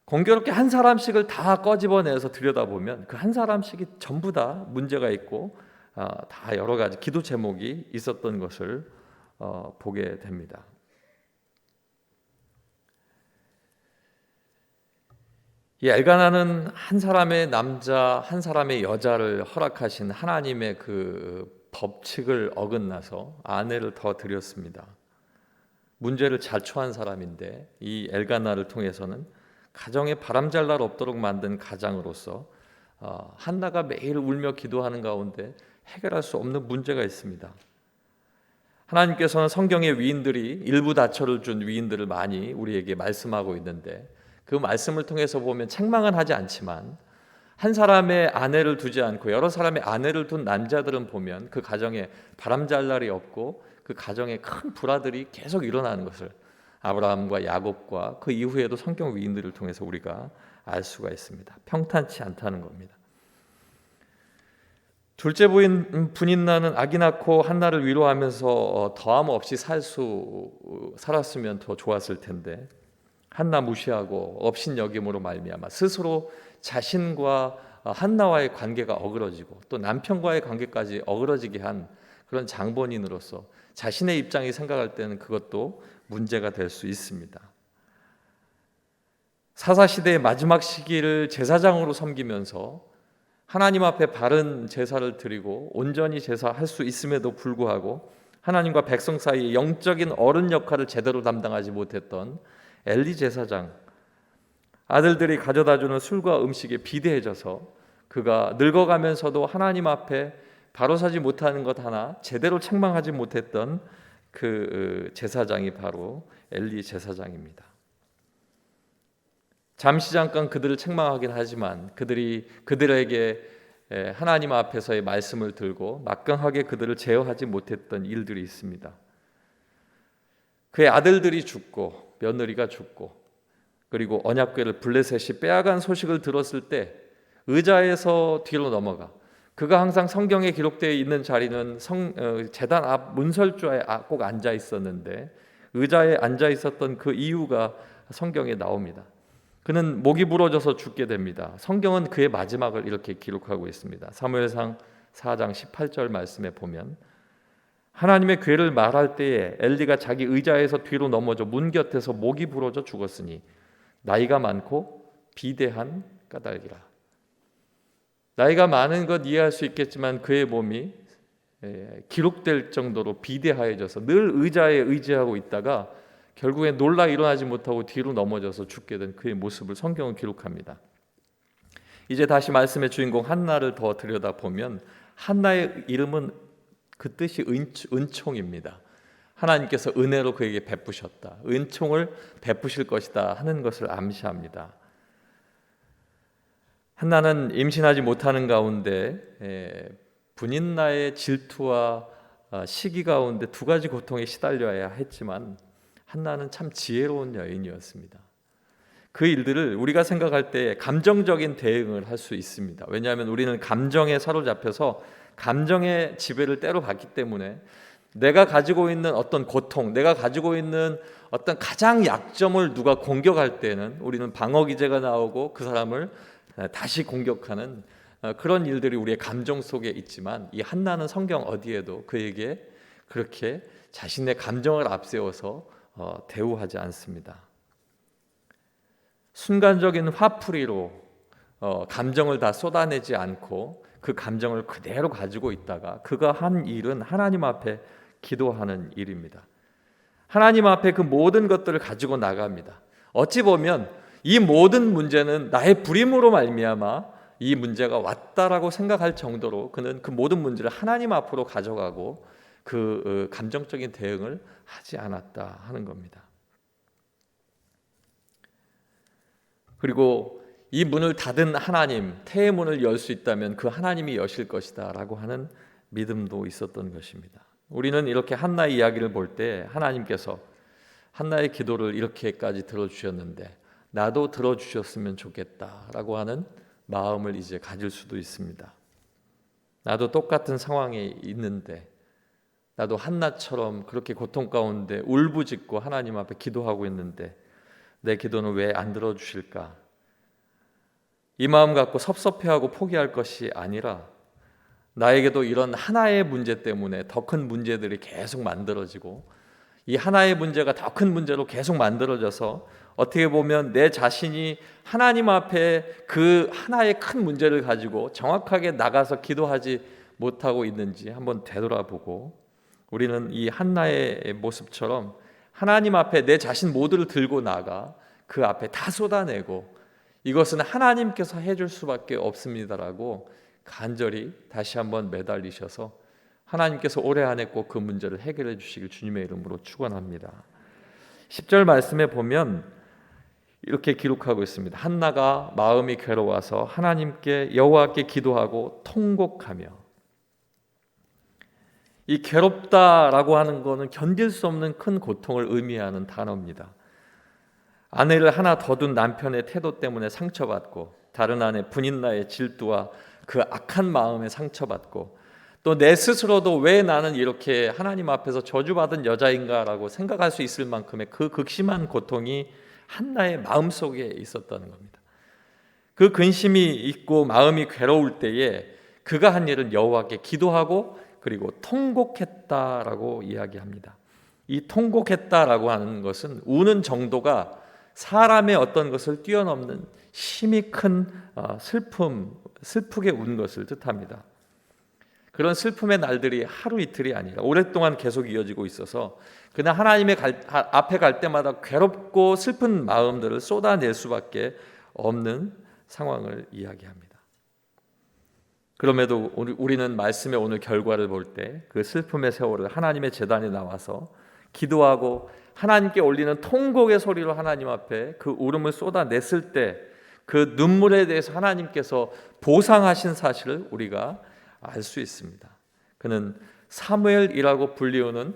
공교롭게 한 사람씩을 다 꺼집어내서 들여다보면 그 한 사람씩이 전부 다 문제가 있고 다 여러 가지 기도 제목이 있었던 것을 보게 됩니다. 이 엘가나는 한 사람의 남자, 한 사람의 여자를 허락하신 하나님의 그 법칙을 어긋나서 아내를 더 들였습니다. 문제를 자초한 사람인데 이 엘가나를 통해서는 가정에 바람잘 날 없도록 만든 가장으로서 한나가 매일 울며 기도하는 가운데 해결할 수 없는 문제가 있습니다. 하나님께서는 성경의 위인들이 일부 다처를 준 위인들을 많이 우리에게 말씀하고 있는데 그 말씀을 통해서 보면 책망은 하지 않지만 한 사람의 아내를 두지 않고 여러 사람의 아내를 둔 남자들은 보면 그 가정에 바람잘 날이 없고 그 가정에 큰 불화들이 계속 일어나는 것을 아브라함과 야곱과 그 이후에도 성경 위인들을 통해서 우리가 알 수가 있습니다. 평탄치 않다는 겁니다. 둘째 부인 분인나는 아기 낳고 한나를 위로하면서 더함 없이 살았으면 더 좋았을 텐데 한나 무시하고 업신여김으로 말미암아 스스로 자신과 한나와의 관계가 어그러지고 또 남편과의 관계까지 어그러지게 한 그런 장본인으로서 자신의 입장이 생각할 때는 그것도 문제가 될 수 있습니다. 사사시대의 마지막 시기를 제사장으로 섬기면서 하나님 앞에 바른 제사를 드리고 온전히 제사할 수 있음에도 불구하고 하나님과 백성 사이의 영적인 어른 역할을 제대로 담당하지 못했던 엘리 제사장, 아들들이 가져다주는 술과 음식에 비대해져서 그가 늙어가면서도 하나님 앞에 바로 서지 못하는 것 하나 제대로 책망하지 못했던 그 제사장이 바로 엘리 제사장입니다. 잠시 잠깐 그들을 책망하긴 하지만 그들에게 하나님 앞에서의 말씀을 들고 막강하게 그들을 제어하지 못했던 일들이 있습니다. 그의 아들들이 죽고 며느리가 죽고 그리고 언약궤를 블레셋이 빼앗간 소식을 들었을 때 의자에서 뒤로 넘어가 그가 항상 성경에 기록되어 있는 자리는 제단 앞 문설주에 꼭 앉아 있었는데 의자에 앉아 있었던 그 이유가 성경에 나옵니다. 그는 목이 부러져서 죽게 됩니다. 성경은 그의 마지막을 이렇게 기록하고 있습니다. 사무엘상 4장 18절 말씀에 보면 하나님의 궤를 말할 때에 엘리가 자기 의자에서 뒤로 넘어져 문 곁에서 목이 부러져 죽었으니 나이가 많고 비대한 까닭이라. 나이가 많은 것 이해할 수 있겠지만 그의 몸이 기록될 정도로 비대하여져서 늘 의자에 의지하고 있다가 결국에 놀라 일어나지 못하고 뒤로 넘어져서 죽게 된 그의 모습을 성경은 기록합니다. 이제 다시 말씀의 주인공 한나를 더 들여다보면 한나의 이름은 그 뜻이 은총입니다. 하나님께서 은혜로 그에게 베푸셨다. 은총을 베푸실 것이다 하는 것을 암시합니다. 한나는 임신하지 못하는 가운데 분인나의 질투와 시기 가운데 두 가지 고통에 시달려야 했지만 한나는 참 지혜로운 여인이었습니다. 그 일들을 우리가 생각할 때 감정적인 대응을 할 수 있습니다. 왜냐하면 우리는 감정에 사로잡혀서 감정의 지배를 때로 받기 때문에 내가 가지고 있는 어떤 고통, 내가 가지고 있는 어떤 가장 약점을 누가 공격할 때는 우리는 방어 기제가 나오고 그 사람을 다시 공격하는 그런 일들이 우리의 감정 속에 있지만 이 한나는 성경 어디에도 그에게 그렇게 자신의 감정을 앞세워서 대우하지 않습니다. 순간적인 화풀이로 감정을 다 쏟아내지 않고 그 감정을 그대로 가지고 있다가 그가 한 일은 하나님 앞에 기도하는 일입니다. 하나님 앞에 그 모든 것들을 가지고 나갑니다. 어찌 보면 이 모든 문제는 나의 불임으로 말미암아 이 문제가 왔다라고 생각할 정도로 그는 그 모든 문제를 하나님 앞으로 가져가고 그 감정적인 대응을 하지 않았다 하는 겁니다. 그리고 이 문을 닫은 하나님, 태의 문을 열 수 있다면 그 하나님이 여실 것이다 라고 하는 믿음도 있었던 것입니다. 우리는 이렇게 한나의 이야기를 볼 때 하나님께서 한나의 기도를 이렇게까지 들어주셨는데 나도 들어주셨으면 좋겠다라고 하는 마음을 이제 가질 수도 있습니다. 나도 똑같은 상황에 있는데 나도 한나처럼 그렇게 고통 가운데 울부짖고 하나님 앞에 기도하고 있는데 내 기도는 왜 안 들어주실까? 이 마음 갖고 섭섭해하고 포기할 것이 아니라 나에게도 이런 하나의 문제 때문에 더 큰 문제들이 계속 만들어지고 이 하나의 문제가 더 큰 문제로 계속 만들어져서 어떻게 보면 내 자신이 하나님 앞에 그 하나의 큰 문제를 가지고 정확하게 나가서 기도하지 못하고 있는지 한번 되돌아보고 우리는 이 한나의 모습처럼 하나님 앞에 내 자신 모두를 들고 나가 그 앞에 다 쏟아내고 이것은 하나님께서 해줄 수밖에 없습니다라고 간절히 다시 한번 매달리셔서 하나님께서 올해 안에 꼭 그 문제를 해결해 주시길 주님의 이름으로 축원합니다. 10절 말씀에 보면 이렇게 기록하고 있습니다. 한나가 마음이 괴로워서 하나님께 여호와께 기도하고 통곡하며. 이 괴롭다라고 하는 것은 견딜 수 없는 큰 고통을 의미하는 단어입니다. 아내를 하나 더 둔 남편의 태도 때문에 상처받고 다른 아내 분인나의 질투와 그 악한 마음에 상처받고 또 내 스스로도 왜 나는 이렇게 하나님 앞에서 저주받은 여자인가라고 생각할 수 있을 만큼의 그 극심한 고통이 한나의 마음속에 있었다는 겁니다. 그 근심이 있고 마음이 괴로울 때에 그가 한 일은 여호와께 기도하고 그리고 통곡했다라고 이야기합니다. 이 통곡했다라고 하는 것은 우는 정도가 사람의 어떤 것을 뛰어넘는 심히 큰 슬프게 운 것을 뜻합니다. 그런 슬픔의 날들이 하루 이틀이 아니라 오랫동안 계속 이어지고 있어서 그냥 하나님의 앞에 갈 때마다 괴롭고 슬픈 마음들을 쏟아낼 수밖에 없는 상황을 이야기합니다. 그럼에도 우리는 말씀의 오늘 결과를 볼 때 그 슬픔의 세월을 하나님의 제단에 나와서 기도하고 하나님께 올리는 통곡의 소리로 하나님 앞에 그 울음을 쏟아냈을 때 그 눈물에 대해서 하나님께서 보상하신 사실을 우리가 알 수 있습니다. 그는 사무엘이라고 불리우는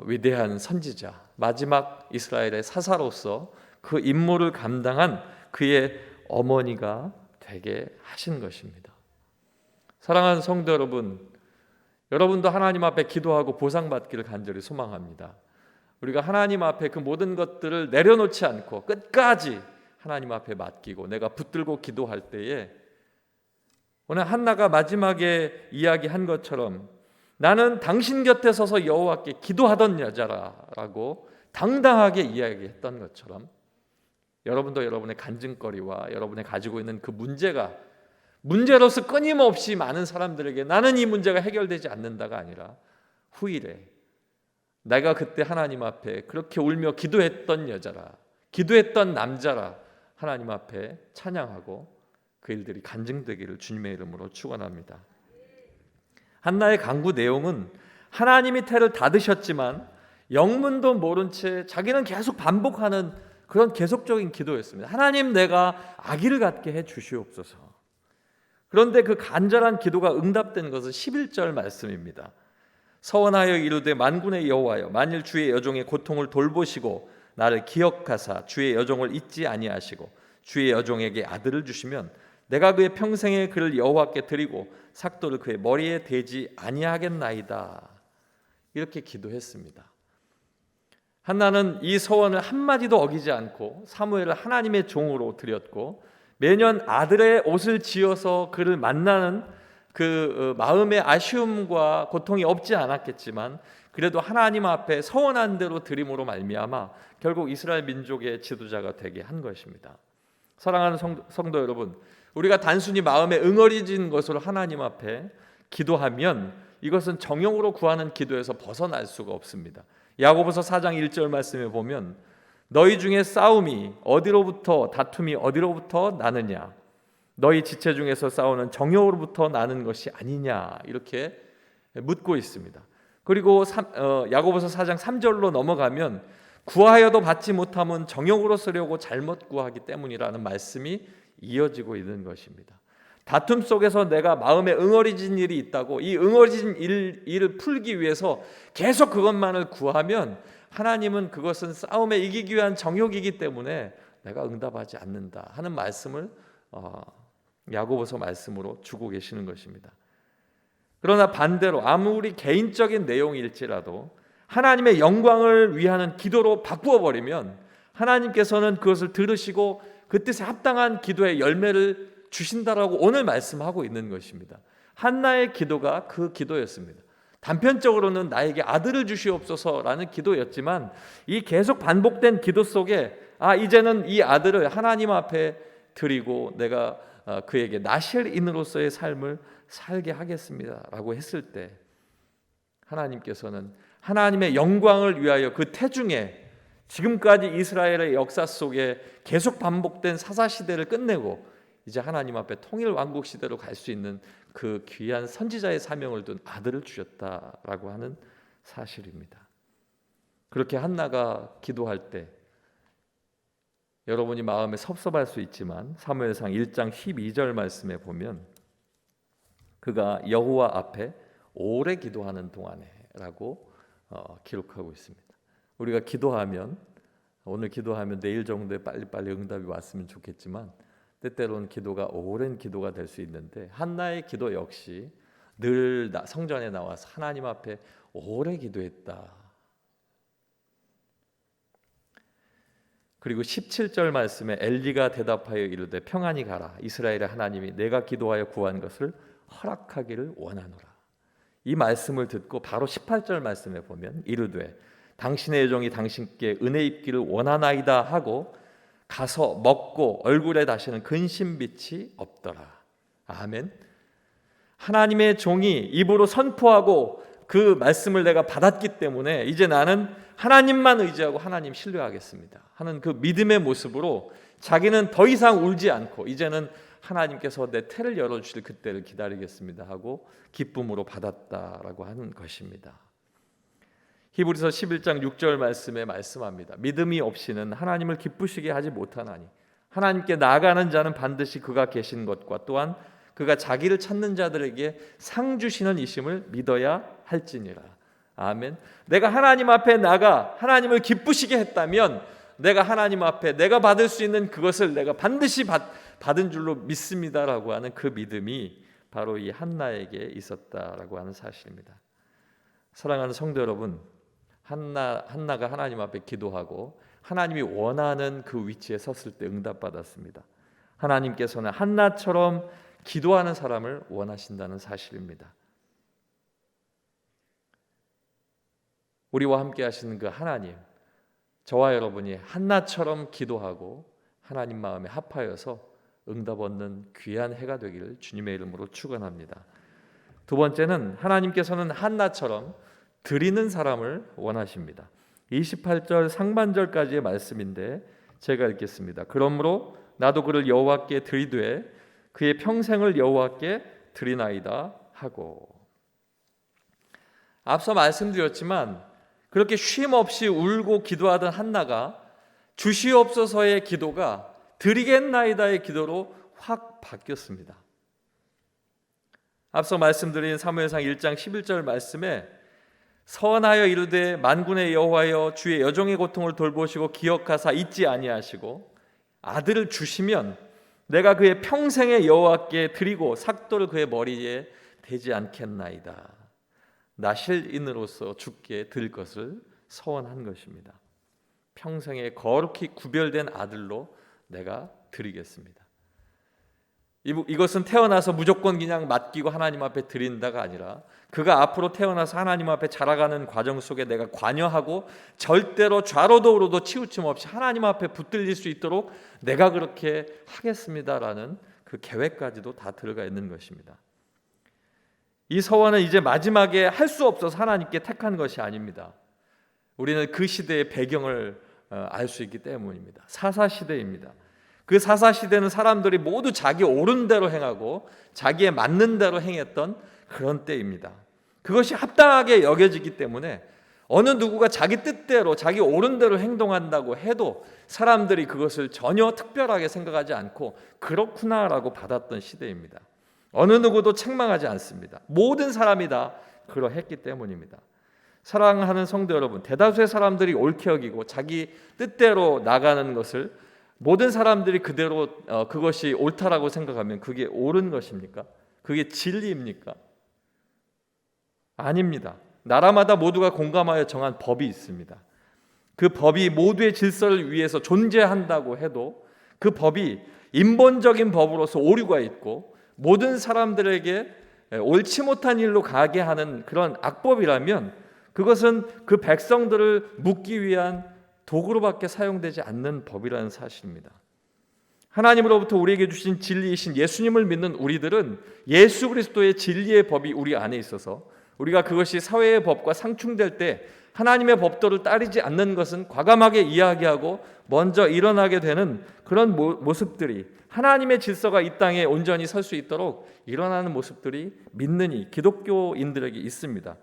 위대한 선지자, 마지막 이스라엘의 사사로서 그 임무를 감당한 그의 어머니가 되게 하신 것입니다. 사랑하는 성도 여러분, 여러분도 하나님 앞에 기도하고 보상받기를 간절히 소망합니다. 우리가 하나님 앞에 그 모든 것들을 내려놓지 않고 끝까지 하나님 앞에 맡기고 내가 붙들고 기도할 때에 오늘 한나가 마지막에 이야기한 것처럼 나는 당신 곁에 서서 여호와께 기도하던 여자라라고 당당하게 이야기했던 것처럼 여러분도 여러분의 간증거리와 여러분의 가지고 있는 그 문제가 문제로서 끊임없이 많은 사람들에게 나는 이 문제가 해결되지 않는다가 아니라 후일에 내가 그때 하나님 앞에 그렇게 울며 기도했던 여자라, 기도했던 남자라 하나님 앞에 찬양하고 그 일들이 간증되기를 주님의 이름으로 축원합니다. 한나의 간구 내용은 하나님이 태를 닫으셨지만 영문도 모른 채 자기는 계속 반복하는 그런 계속적인 기도였습니다. 하나님, 내가 아기를 갖게 해 주시옵소서. 그런데 그 간절한 기도가 응답된 것은 11절 말씀입니다. 서원하여 이르되 만군의 여호와여, 만일 주의 여종의 고통을 돌보시고 나를 기억하사 주의 여종을 잊지 아니하시고 주의 여종에게 아들을 주시면 내가 그의 평생에 그를 여호와께 드리고 삭도를 그의 머리에 대지 아니하겠나이다. 이렇게 기도했습니다. 한나는 이 서원을 한마디도 어기지 않고 사무엘을 하나님의 종으로 드렸고 매년 아들의 옷을 지어서 그를 만나는 그 마음의 아쉬움과 고통이 없지 않았겠지만 그래도 하나님 앞에 서원한 대로 드림으로 말미암아 결국 이스라엘 민족의 지도자가 되게 한 것입니다. 사랑하는 성도 여러분, 우리가 단순히 마음에 응어리진 것으로 하나님 앞에 기도하면 이것은 정욕으로 구하는 기도에서 벗어날 수가 없습니다. 야고보서 4장 1절 말씀에 보면 너희 중에 싸움이 어디로부터 다툼이 어디로부터 나느냐 너희 지체 중에서 싸우는 정욕으로부터 나는 것이 아니냐 이렇게 묻고 있습니다. 그리고 야고보서 4장 3절로 넘어가면 구하여도 받지 못함은 정욕으로 쓰려고 잘못 구하기 때문이라는 말씀이 이어지고 있는 것입니다. 다툼 속에서 내가 마음에 응어리진 일이 있다고 이 응어리진 일을 풀기 위해서 계속 그것만을 구하면 하나님은 그것은 싸움에 이기기 위한 정욕이기 때문에 내가 응답하지 않는다 하는 말씀을 야고보서 말씀으로 주고 계시는 것입니다. 그러나 반대로 아무리 개인적인 내용일지라도 하나님의 영광을 위하는 기도로 바꾸어 버리면 하나님께서는 그것을 들으시고 그 뜻에 합당한 기도의 열매를 주신다라고 오늘 말씀하고 있는 것입니다. 한나의 기도가 그 기도였습니다. 단편적으로는 나에게 아들을 주시옵소서라는 기도였지만 이 계속 반복된 기도 속에 이제는 이 아들을 하나님 앞에 드리고 내가 그에게 나실인으로서의 삶을 살게 하겠습니다라고 했을 때 하나님께서는 하나님의 영광을 위하여 그 태중에 지금까지 이스라엘의 역사 속에 계속 반복된 사사시대를 끝내고 이제 하나님 앞에 통일 왕국 시대로 갈 수 있는 그 귀한 선지자의 사명을 둔 아들을 주셨다라고 하는 사실입니다. 그렇게 한나가 기도할 때 여러분이 마음에 섭섭할 수 있지만 사무엘상 1장 12절 말씀에 보면 그가 여호와 앞에 오래 기도하는 동안에라고 기록하고 있습니다. 우리가 기도하면 오늘 기도하면 내일 정도에 빨리빨리 응답이 왔으면 좋겠지만 때때로는 기도가 오랜 기도가 될 수 있는데 한나의 기도 역시 늘 성전에 나와서 하나님 앞에 오래 기도했다. 그리고 17절 말씀에 엘리가 대답하여 이르되 평안히 가라 이스라엘의 하나님이 내가 기도하여 구한 것을 허락하기를 원하노라. 이 말씀을 듣고 바로 18절 말씀에 보면 이르되 당신의 여종이 당신께 은혜 입기를 원하나이다 하고 가서 먹고 얼굴에 다시는 근심빛이 없더라. 아멘. 하나님의 종이 입으로 선포하고 그 말씀을 내가 받았기 때문에 이제 나는 하나님만 의지하고 하나님 신뢰하겠습니다 하는 그 믿음의 모습으로 자기는 더 이상 울지 않고 이제는 하나님께서 내 태를 열어주실 그때를 기다리겠습니다 하고 기쁨으로 받았다라고 하는 것입니다. 히브리서 11장 6절 말씀에 말씀합니다. 믿음이 없이는 하나님을 기쁘시게 하지 못하나니 하나님께 나아가는 자는 반드시 그가 계신 것과 또한 그가 자기를 찾는 자들에게 상 주시는 이심을 믿어야 할지니라. 아멘. 내가 하나님 앞에 나가 하나님을 기쁘시게 했다면 내가 하나님 앞에 내가 받을 수 있는 그것을 내가 반드시 받은 줄로 믿습니다라고 하는 그 믿음이 바로 이 한나에게 있었다라고 하는 사실입니다. 사랑하는 성도 여러분, 한나가 하나님 앞에 기도하고 하나님이 원하는 그 위치에 섰을 때 응답받았습니다. 하나님께서는 한나처럼 기도하는 사람을 원하신다는 사실입니다. 우리와 함께 하시는 그 하나님, 저와 여러분이 한나처럼 기도하고 하나님 마음에 합하여서 응답 얻는 귀한 해가 되기를 주님의 이름으로 축원합니다. 두 번째는 하나님께서는 한나처럼 드리는 사람을 원하십니다. 28절 상반절까지의 말씀인데 제가 읽겠습니다. 그러므로 나도 그를 여호와께 드리되 그의 평생을 여호와께 드리나이다 하고. 앞서 말씀드렸지만 그렇게 쉼 없이 울고 기도하던 한나가 주시옵소서의 기도가 드리겠나이다의 기도로 확 바뀌었습니다. 앞서 말씀드린 사무엘상 1장 11절 말씀에 선하여 이르되 만군의 여호와여 주의 여종의 고통을 돌보시고 기억하사 잊지 아니하시고 아들을 주시면 내가 그의 평생에 여호와께 드리고 삭도를 그의 머리에 대지 않겠나이다. 나실인으로서 주께 드릴 것을 서원한 것입니다. 평생에 거룩히 구별된 아들로 내가 드리겠습니다. 이것은 태어나서 무조건 그냥 맡기고 하나님 앞에 드린다가 아니라 그가 앞으로 태어나서 하나님 앞에 자라가는 과정 속에 내가 관여하고 절대로 좌로도 우로도 치우침 없이 하나님 앞에 붙들릴 수 있도록 내가 그렇게 하겠습니다라는 그 그 계획까지도 다 들어가 있는 것입니다. 이 서원은 이제 마지막에 할 수 없어서 하나님께 택한 것이 아닙니다. 우리는 그 시대의 배경을 알 수 있기 때문입니다. 사사시대입니다. 그 사사시대는 사람들이 모두 자기 옳은 대로 행하고 자기에 맞는 대로 행했던 그런 때입니다. 그것이 합당하게 여겨지기 때문에 어느 누구가 자기 뜻대로 자기 옳은 대로 행동한다고 해도 사람들이 그것을 전혀 특별하게 생각하지 않고 그렇구나라고 받았던 시대입니다. 어느 누구도 책망하지 않습니다. 모든 사람이 다 그러했기 때문입니다. 사랑하는 성도 여러분, 대다수의 사람들이 옳게 여기고 자기 뜻대로 나가는 것을 모든 사람들이 그대로 그것이 옳다라고 생각하면 그게 옳은 것입니까? 그게 진리입니까? 아닙니다. 나라마다 모두가 공감하여 정한 법이 있습니다. 그 법이 모두의 질서를 위해서 존재한다고 해도 그 법이 인본적인 법으로서 오류가 있고 모든 사람들에게 옳지 못한 일로 가게 하는 그런 악법이라면 그것은 그 백성들을 묶기 위한 도구로밖에 사용되지 않는 법이라는 사실입니다. 하나님으로부터 우리에게 주신 진리이신 예수님을 믿는 우리들은 예수 그리스도의 진리의 법이 우리 안에 있어서 우리가 그것이 사회의 법과 상충될 때 하나님의 법도를 따르지 않는 것은 과감하게 이야기하고 먼저 일어나게 되는 그런 모습들이 하나님의 질서가 이 땅에 온전히 설 수 있도록 일어나는 모습들이 믿는 이 기독교인들에게 있습니다.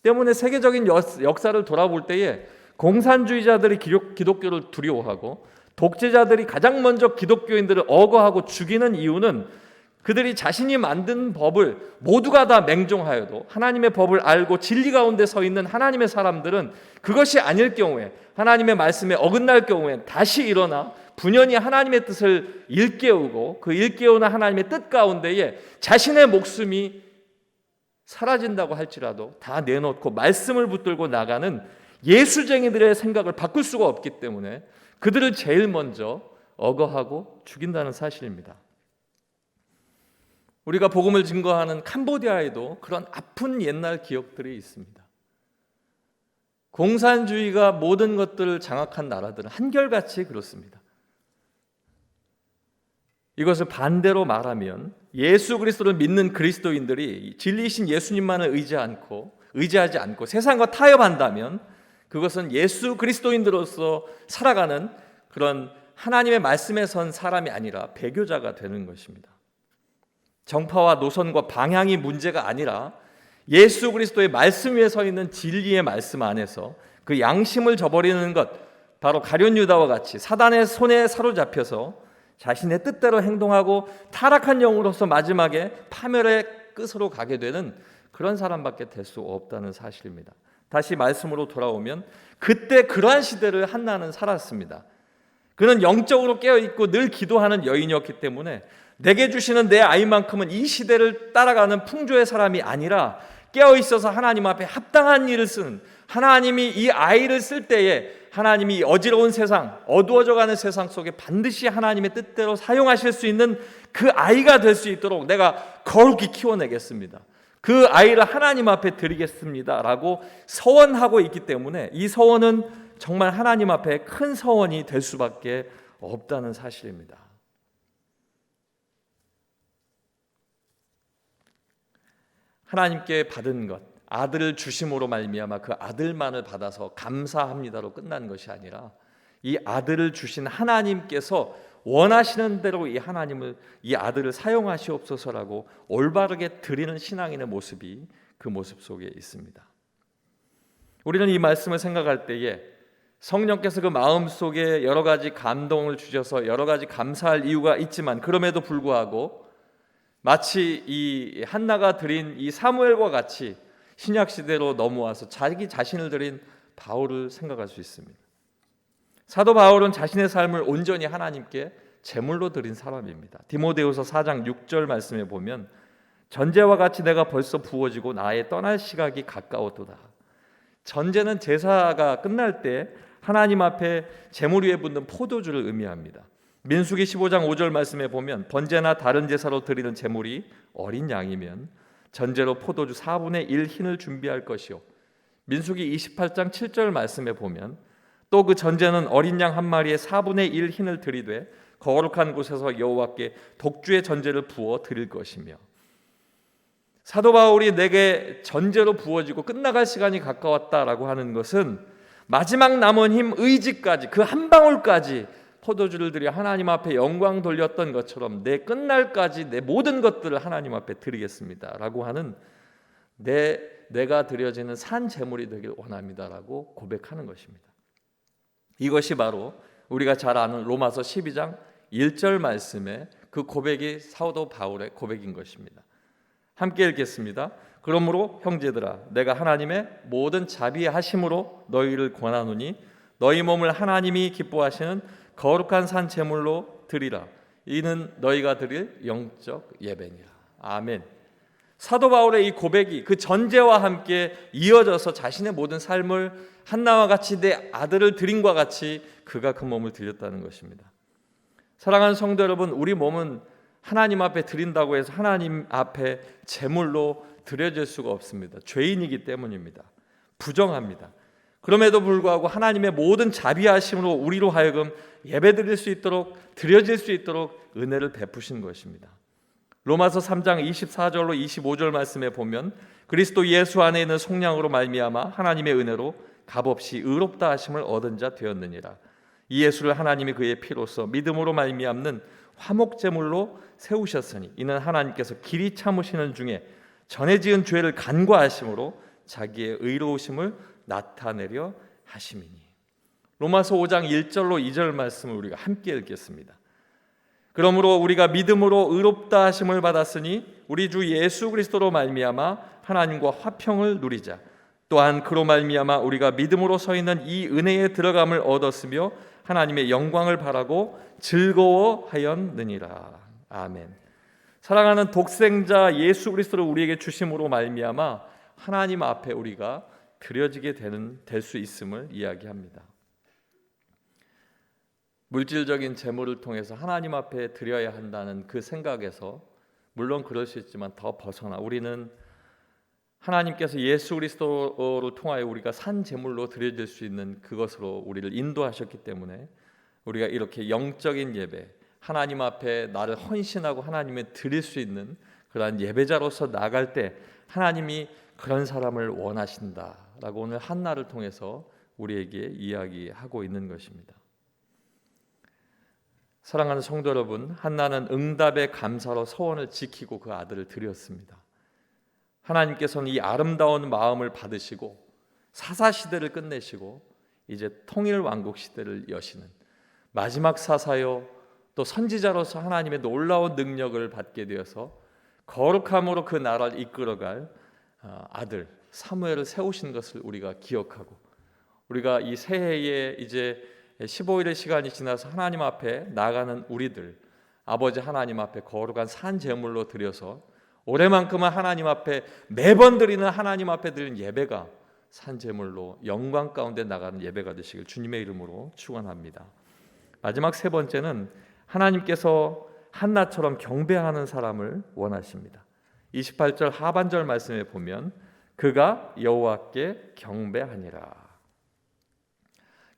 때문에 세계적인 역사를 돌아볼 때에 공산주의자들이 기독교를 두려워하고 독재자들이 가장 먼저 기독교인들을 억어하고 죽이는 이유는 그들이 자신이 만든 법을 모두가 다 맹종하여도 하나님의 법을 알고 진리 가운데 서 있는 하나님의 사람들은 그것이 아닐 경우에 하나님의 말씀에 어긋날 경우에 다시 일어나 분연히 하나님의 뜻을 일깨우고 그 일깨우는 하나님의 뜻 가운데에 자신의 목숨이 사라진다고 할지라도 다 내놓고 말씀을 붙들고 나가는 예수쟁이들의 생각을 바꿀 수가 없기 때문에 그들을 제일 먼저 억어하고 죽인다는 사실입니다. 우리가 복음을 증거하는 캄보디아에도 그런 아픈 옛날 기억들이 있습니다. 공산주의가 모든 것들을 장악한 나라들은 한결같이 그렇습니다. 이것을 반대로 말하면 예수 그리스도를 믿는 그리스도인들이 진리이신 예수님만을 의지하지 않고 세상과 타협한다면 그것은 예수 그리스도인들로서 살아가는 그런 하나님의 말씀에 선 사람이 아니라 배교자가 되는 것입니다. 정파와 노선과 방향이 문제가 아니라 예수 그리스도의 말씀 위에 서 있는 진리의 말씀 안에서 그 양심을 저버리는 것, 바로 가룟 유다와 같이 사단의 손에 사로잡혀서 자신의 뜻대로 행동하고 타락한 영으로서 마지막에 파멸의 끝으로 가게 되는 그런 사람밖에 될 수 없다는 사실입니다. 다시 말씀으로 돌아오면 그때 그러한 시대를 한나는 살았습니다. 그는 영적으로 깨어있고 늘 기도하는 여인이었기 때문에 내게 주시는 내 아이만큼은 이 시대를 따라가는 풍조의 사람이 아니라 깨어있어서 하나님 앞에 합당한 일을 쓰는, 하나님이 이 아이를 쓸 때에 하나님이 어지러운 세상, 어두워져가는 세상 속에 반드시 하나님의 뜻대로 사용하실 수 있는 그 아이가 될 수 있도록 내가 거룩히 키워내겠습니다. 그 아이를 하나님 앞에 드리겠습니다 라고 서원하고 있기 때문에 이 서원은 정말 하나님 앞에 큰 서원이 될 수밖에 없다는 사실입니다. 하나님께 받은 것, 아들을 주심으로 말미암아 그 아들만을 받아서 감사합니다로 끝난 것이 아니라 이 아들을 주신 하나님께서 원하시는 대로 이 아들을 사용하시옵소서라고 올바르게 드리는 신앙인의 모습이 그 모습 속에 있습니다. 우리는 이 말씀을 생각할 때에 성령께서 그 마음 속에 여러 가지 감동을 주셔서 여러 가지 감사할 이유가 있지만 그럼에도 불구하고 마치 이 한나가 드린 이 사무엘과 같이 신약 시대로 넘어와서 자기 자신을 드린 바울을 생각할 수 있습니다. 사도 바울은 자신의 삶을 온전히 하나님께 제물로 드린 사람입니다. 디모데후서 4장 6절 말씀에 보면 전제와 같이 내가 벌써 부어지고 나의 떠날 시각이 가까웠도다. 전제는 제사가 끝날 때 하나님 앞에 제물 위에 붓는 포도주를 의미합니다. 민수기 15장 5절 말씀에 보면 번제나 다른 제사로 드리는 제물이 어린 양이면 전제로 포도주 4분의 1 흰을 준비할 것이요. 민수기 28장 7절 말씀에 보면 또 그 전제는 어린 양 한 마리에 4분의 1 흰을 드리되 거룩한 곳에서 여호와께 독주의 전제를 부어 드릴 것이며. 사도 바울이 내게 전제로 부어지고 끝나갈 시간이 가까웠다라고 하는 것은 마지막 남은 힘 의지까지, 그 한 방울까지 포도주를 들여 하나님 앞에 영광 돌렸던 것처럼 내 끝날까지 내 모든 것들을 하나님 앞에 드리겠습니다라고 하는 내가 드려지는 산 제물이 되길 원합니다라고 고백하는 것입니다. 이것이 바로 우리가 잘 아는 로마서 12장 1절 말씀의 그 고백이 사도 바울의 고백인 것입니다. 함께 읽겠습니다. 그러므로 형제들아, 내가 하나님의 모든 자비하심으로 너희를 권하노니 너희 몸을 하나님이 기뻐하시는 거룩한 산 제물로 드리라. 이는 너희가 드릴 영적 예배니라. 아멘. 사도 바울의 이 고백이 그 전제와 함께 이어져서 자신의 모든 삶을 한나와 같이 내 아들을 드림과 같이 그가 그 몸을 드렸다는 것입니다. 사랑하는 성도 여러분, 우리 몸은 하나님 앞에 드린다고 해서 하나님 앞에 제물로 드려질 수가 없습니다. 죄인이기 때문입니다. 부정합니다. 그럼에도 불구하고 하나님의 모든 자비하심으로 우리로 하여금 예배드릴 수 있도록, 드려질 수 있도록 은혜를 베푸신 것입니다. 로마서 3장 24절로 25절 말씀에 보면 그리스도 예수 안에 있는 속량으로 말미암아 하나님의 은혜로 값없이 의롭다 하심을 얻은 자 되었느니라. 이 예수를 하나님이 그의 피로써 믿음으로 말미암는 화목제물로 세우셨으니 이는 하나님께서 길이 참으시는 중에 전에 지은 죄를 간과하심으로 자기의 의로우심을 나타내려 하심이니. 로마서 5장 1절로 2절 말씀을 우리가 함께 읽겠습니다. 그러므로 우리가 믿음으로 의롭다 하심을 받았으니 우리 주 예수 그리스도로 말미암아 하나님과 화평을 누리자. 또한 그로 말미암아 우리가 믿음으로 서 있는 이 은혜에 들어감을 얻었으며 하나님의 영광을 바라고 즐거워하였느니라. 아멘. 사랑하는 독생자 예수 그리스도를 우리에게 주심으로 말미암아 하나님 앞에 우리가 드려지게 될 수 있음을 이야기합니다. 물질적인 재물을 통해서 하나님 앞에 드려야 한다는 그 생각에서 물론 그럴 수 있지만 더 벗어나 우리는 하나님께서 예수 그리스도를 통하여 우리가 산 제물로 드려질 수 있는 그것으로 우리를 인도하셨기 때문에 우리가 이렇게 영적인 예배, 하나님 앞에 나를 헌신하고 하나님에 드릴 수 있는 그러한 예배자로서 나갈 때 하나님이 그런 사람을 원하신다라고 오늘 한나를 통해서 우리에게 이야기하고 있는 것입니다. 사랑하는 성도 여러분, 한나는 응답의 감사로 서원을 지키고 그 아들을 드렸습니다. 하나님께서는 이 아름다운 마음을 받으시고 사사시대를 끝내시고 이제 통일왕국 시대를 여시는 마지막 사사요 또 선지자로서 하나님의 놀라운 능력을 받게 되어서 거룩함으로 그 나라를 이끌어갈 아들 사무엘을 세우신 것을 우리가 기억하고 우리가 이 새해에 이제 15일의 시간이 지나서 하나님 앞에 나가는 우리들 아버지 하나님 앞에 거룩한 산 제물로 드려서 올해만큼은 하나님 앞에 매번 드리는 하나님 앞에 드리는 예배가 산 제물로 영광 가운데 나가는 예배가 되시길 주님의 이름으로 축원합니다. 마지막 세 번째는 하나님께서 한나처럼 경배하는 사람을 원하십니다. 28절 하반절 말씀에 보면 그가 여호와께 경배하니라.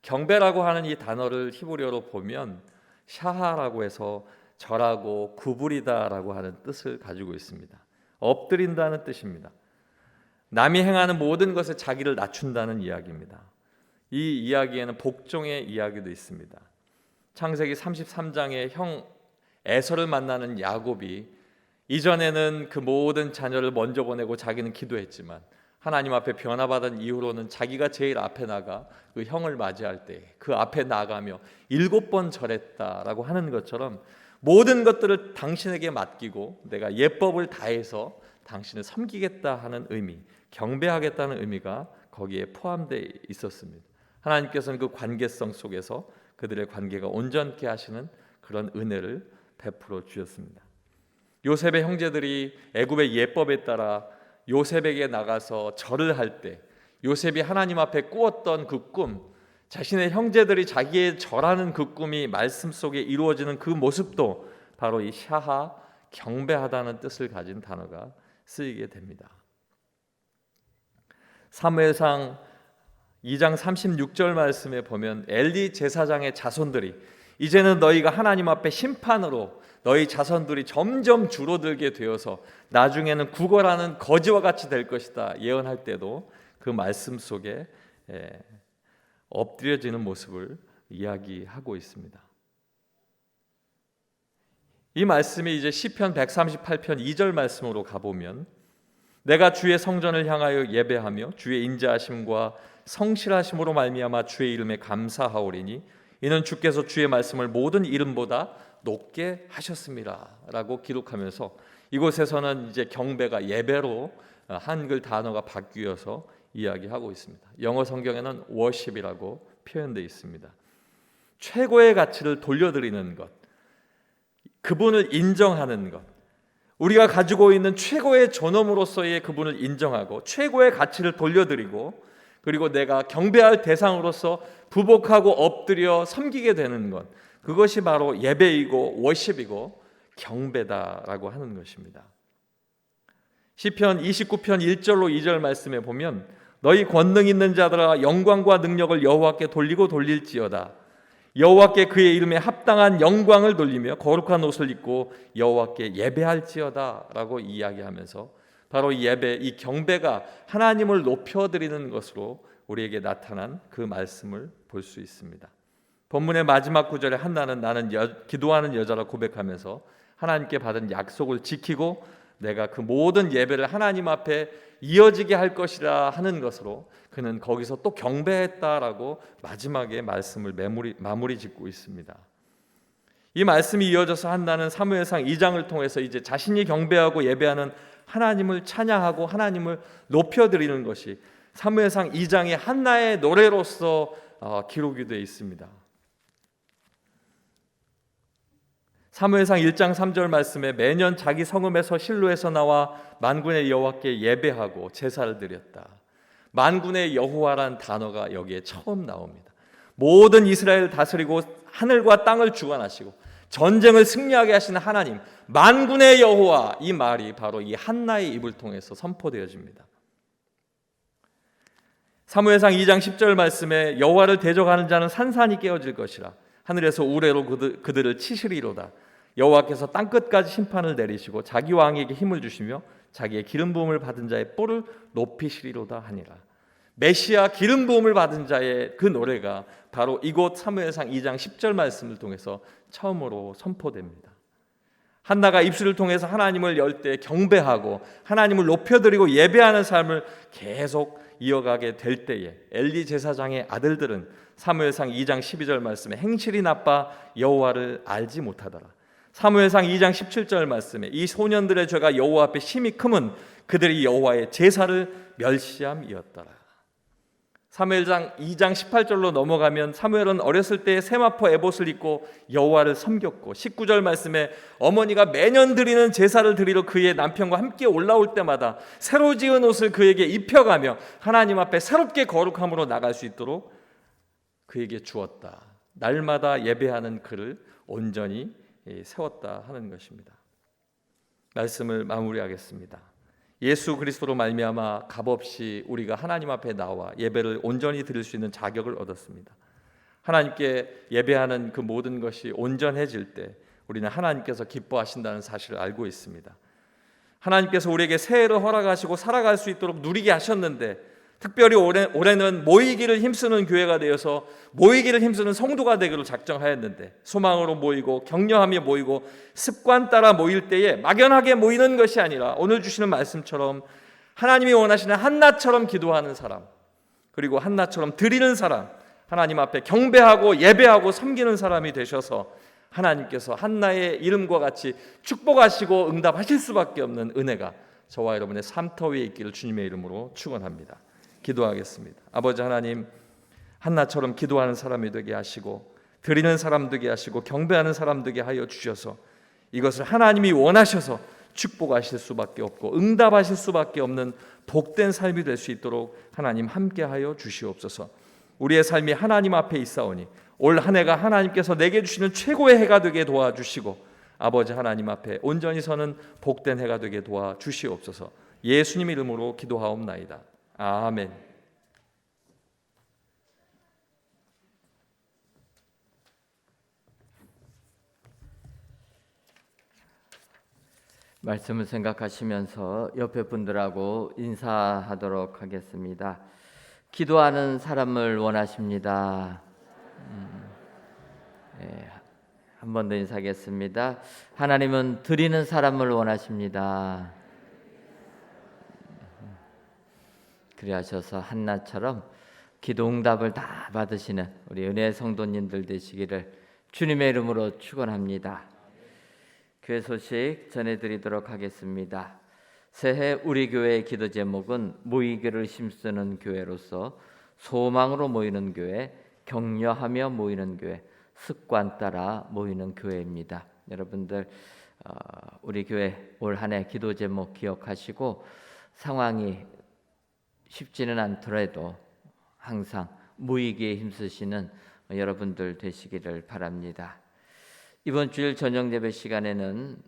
경배라고 하는 이 단어를 히브리어로 보면 샤하라고 해서 절하고 구부리다라고 하는 뜻을 가지고 있습니다. 엎드린다는 뜻입니다. 남이 행하는 모든 것에 자기를 낮춘다는 이야기입니다. 이 이야기에는 복종의 이야기도 있습니다. 창세기 33장에 형 에서를 만나는 야곱이 이전에는 그 모든 자녀를 먼저 보내고 자기는 기도했지만 하나님 앞에 변화받은 이후로는 자기가 제일 앞에 나가 그 형을 맞이할 때 그 앞에 나가며 7번 절했다라고 하는 것처럼 모든 것들을 당신에게 맡기고 내가 예법을 다해서 당신을 섬기겠다 하는 의미, 경배하겠다는 의미가 거기에 포함되어 있었습니다. 하나님께서는 그 관계성 속에서 그들의 관계가 온전케 하시는 그런 은혜를 베풀어 주셨습니다. 요셉의 형제들이 애굽의 예법에 따라 요셉에게 나가서 절을 할 때 요셉이 하나님 앞에 꾸었던 그 꿈, 자신의 형제들이 자기의 절하는 그 꿈이 말씀 속에 이루어지는 그 모습도 바로 이 샤하, 경배하다는 뜻을 가진 단어가 쓰이게 됩니다. 사무엘상 2장 36절 말씀에 보면 엘리 제사장의 자손들이 이제는 너희가 하나님 앞에 심판으로 너희 자손들이 점점 줄어들게 되어서 나중에는 구걸하는 거지와 같이 될 것이다 예언할 때도 그 말씀 속에 엎드려지는 모습을 이야기하고 있습니다. 이 말씀이 이제 시편 138편 2절 말씀으로 가보면 내가 주의 성전을 향하여 예배하며 주의 인자하심과 성실하심으로 말미암아 주의 이름에 감사하오리니 이는 주께서 주의 말씀을 모든 이름보다 높게 하셨습니다라고 기록하면서 이곳에서는 이제 경배가 예배로 한글 단어가 바뀌어서 이야기하고 있습니다. 영어 성경에는 worship이라고 표현되어 있습니다. 최고의 가치를 돌려드리는 것, 그분을 인정하는 것, 우리가 가지고 있는 최고의 존엄으로서의 그분을 인정하고 최고의 가치를 돌려드리고 그리고 내가 경배할 대상으로서 부복하고 엎드려 섬기게 되는 것, 그것이 바로 예배이고 워십이고 경배다라고 하는 것입니다. 시편 29편 1절로 2절 말씀에 보면 너희 권능 있는 자들아 영광과 능력을 여호와께 돌리고 돌릴지어다. 여호와께 그의 이름에 합당한 영광을 돌리며 거룩한 옷을 입고 여호와께 예배할지어다 라고 이야기하면서 바로 이 예배, 이 경배가 하나님을 높여드리는 것으로 우리에게 나타난 그 말씀을 볼 수 있습니다. 본문의 마지막 구절에 한나는 나는 기도하는 여자라 고백하면서 하나님께 받은 약속을 지키고 내가 그 모든 예배를 하나님 앞에 이어지게 할 것이라 하는 것으로 그는 거기서 또 경배했다라고 마지막에 말씀을 마무리 짓고 있습니다. 이 말씀이 이어져서 한나는 사무엘상 2장을 통해서 이제 자신이 경배하고 예배하는 하나님을 찬양하고 하나님을 높여드리는 것이 사무엘상 2장의 한나의 노래로서 기록이 되어 있습니다. 사무엘상 1장 3절 말씀에 매년 자기 성읍에서 실로에서 나와 만군의 여호와께 예배하고 제사를 드렸다. 만군의 여호와란 단어가 여기에 처음 나옵니다. 모든 이스라엘을 다스리고 하늘과 땅을 주관하시고 전쟁을 승리하게 하시는 하나님, 만군의 여호와, 이 말이 바로 이 한나의 입을 통해서 선포되어집니다. 사무엘상 2장 10절 말씀에 여호와를 대적하는 자는 산산이 깨어질 것이라 하늘에서 우레로 그들을 치시리로다. 여호와께서 땅끝까지 심판을 내리시고 자기 왕에게 힘을 주시며 자기의 기름 부음을 받은 자의 뿔을 높이시리로다 하니라. 메시아 기름 부음을 받은 자의 그 노래가 바로 이곳 사무엘상 2장 10절 말씀을 통해서 처음으로 선포됩니다. 한나가 입술을 통해서 하나님을 열 때 경배하고 하나님을 높여드리고 예배하는 삶을 계속 이어가게 될 때에 엘리 제사장의 아들들은 사무엘상 2장 12절 말씀에 행실이 나빠 여호와를 알지 못하더라. 사무엘상 2장 17절 말씀에 이 소년들의 죄가 여호와 앞에 심히 크면 그들이 여호와의 제사를 멸시함이었더라. 사무엘상 2장 18절로 넘어가면 사무엘은 어렸을 때 세마포 에봇을 입고 여호와를 섬겼고 19절 말씀에 어머니가 매년 드리는 제사를 드리러 그의 남편과 함께 올라올 때마다 새로 지은 옷을 그에게 입혀가며 하나님 앞에 새롭게 거룩함으로 나갈 수 있도록 그에게 주었다. 날마다 예배하는 그를 온전히 세웠다 하는 것입니다. 말씀을 마무리하겠습니다. 예수 그리스도로 말미암아 값없이 우리가 하나님 앞에 나와 예배를 온전히 드릴 수 있는 자격을 얻었습니다. 하나님께 예배하는 그 모든 것이 온전해질 때 우리는 하나님께서 기뻐하신다는 사실을 알고 있습니다. 하나님께서 우리에게 새해를 허락하시고 살아갈 수 있도록 누리게 하셨는데 특별히 올해는 모이기를 힘쓰는 교회가 되어서 모이기를 힘쓰는 성도가 되기로 작정하였는데 소망으로 모이고 격려하며 모이고 습관 따라 모일 때에 막연하게 모이는 것이 아니라 오늘 주시는 말씀처럼 하나님이 원하시는 한나처럼 기도하는 사람, 그리고 한나처럼 드리는 사람, 하나님 앞에 경배하고 예배하고 섬기는 사람이 되셔서 하나님께서 한나의 이름과 같이 축복하시고 응답하실 수밖에 없는 은혜가 저와 여러분의 삶터 위에 있기를 주님의 이름으로 축원합니다. 기도하겠습니다. 아버지 하나님, 한나처럼 기도하는 사람이 되게 하시고 드리는 사람 되게 하시고 경배하는 사람 되게 하여 주셔서 이것을 하나님이 원하셔서 축복하실 수밖에 없고 응답하실 수밖에 없는 복된 삶이 될 수 있도록 하나님 함께하여 주시옵소서. 우리의 삶이 하나님 앞에 있사오니 올 한 해가 하나님께서 내게 주시는 최고의 해가 되게 도와주시고 아버지 하나님 앞에 온전히 서는 복된 해가 되게 도와주시옵소서. 예수님 이름으로 기도하옵나이다. 아멘. 말씀을 생각하시면서 옆에 분들하고 인사하도록 하겠습니다. 기도하는 사람을 원하십니다. 한 번 더 인사하겠습니다. 하나님은 드리는 사람을 원하십니다. 그리하셔서 한나처럼 기도 응답을 다 받으시는 우리 은혜 성도님들 되시기를 주님의 이름으로 축원합니다. 교회 소식 전해드리도록 하겠습니다. 새해 우리 교회의 기도 제목은 모이기를 힘쓰는 교회로서 소망으로 모이는 교회, 격려하며 모이는 교회, 습관 따라 모이는 교회입니다. 여러분들 우리 교회 올 한 해 기도 제목 기억하시고 상황이 쉽지는 않더라도 항상 모이기에 힘쓰시는 여러분들 되시기를 바랍니다. 이번 주일 저녁 예배 시간에는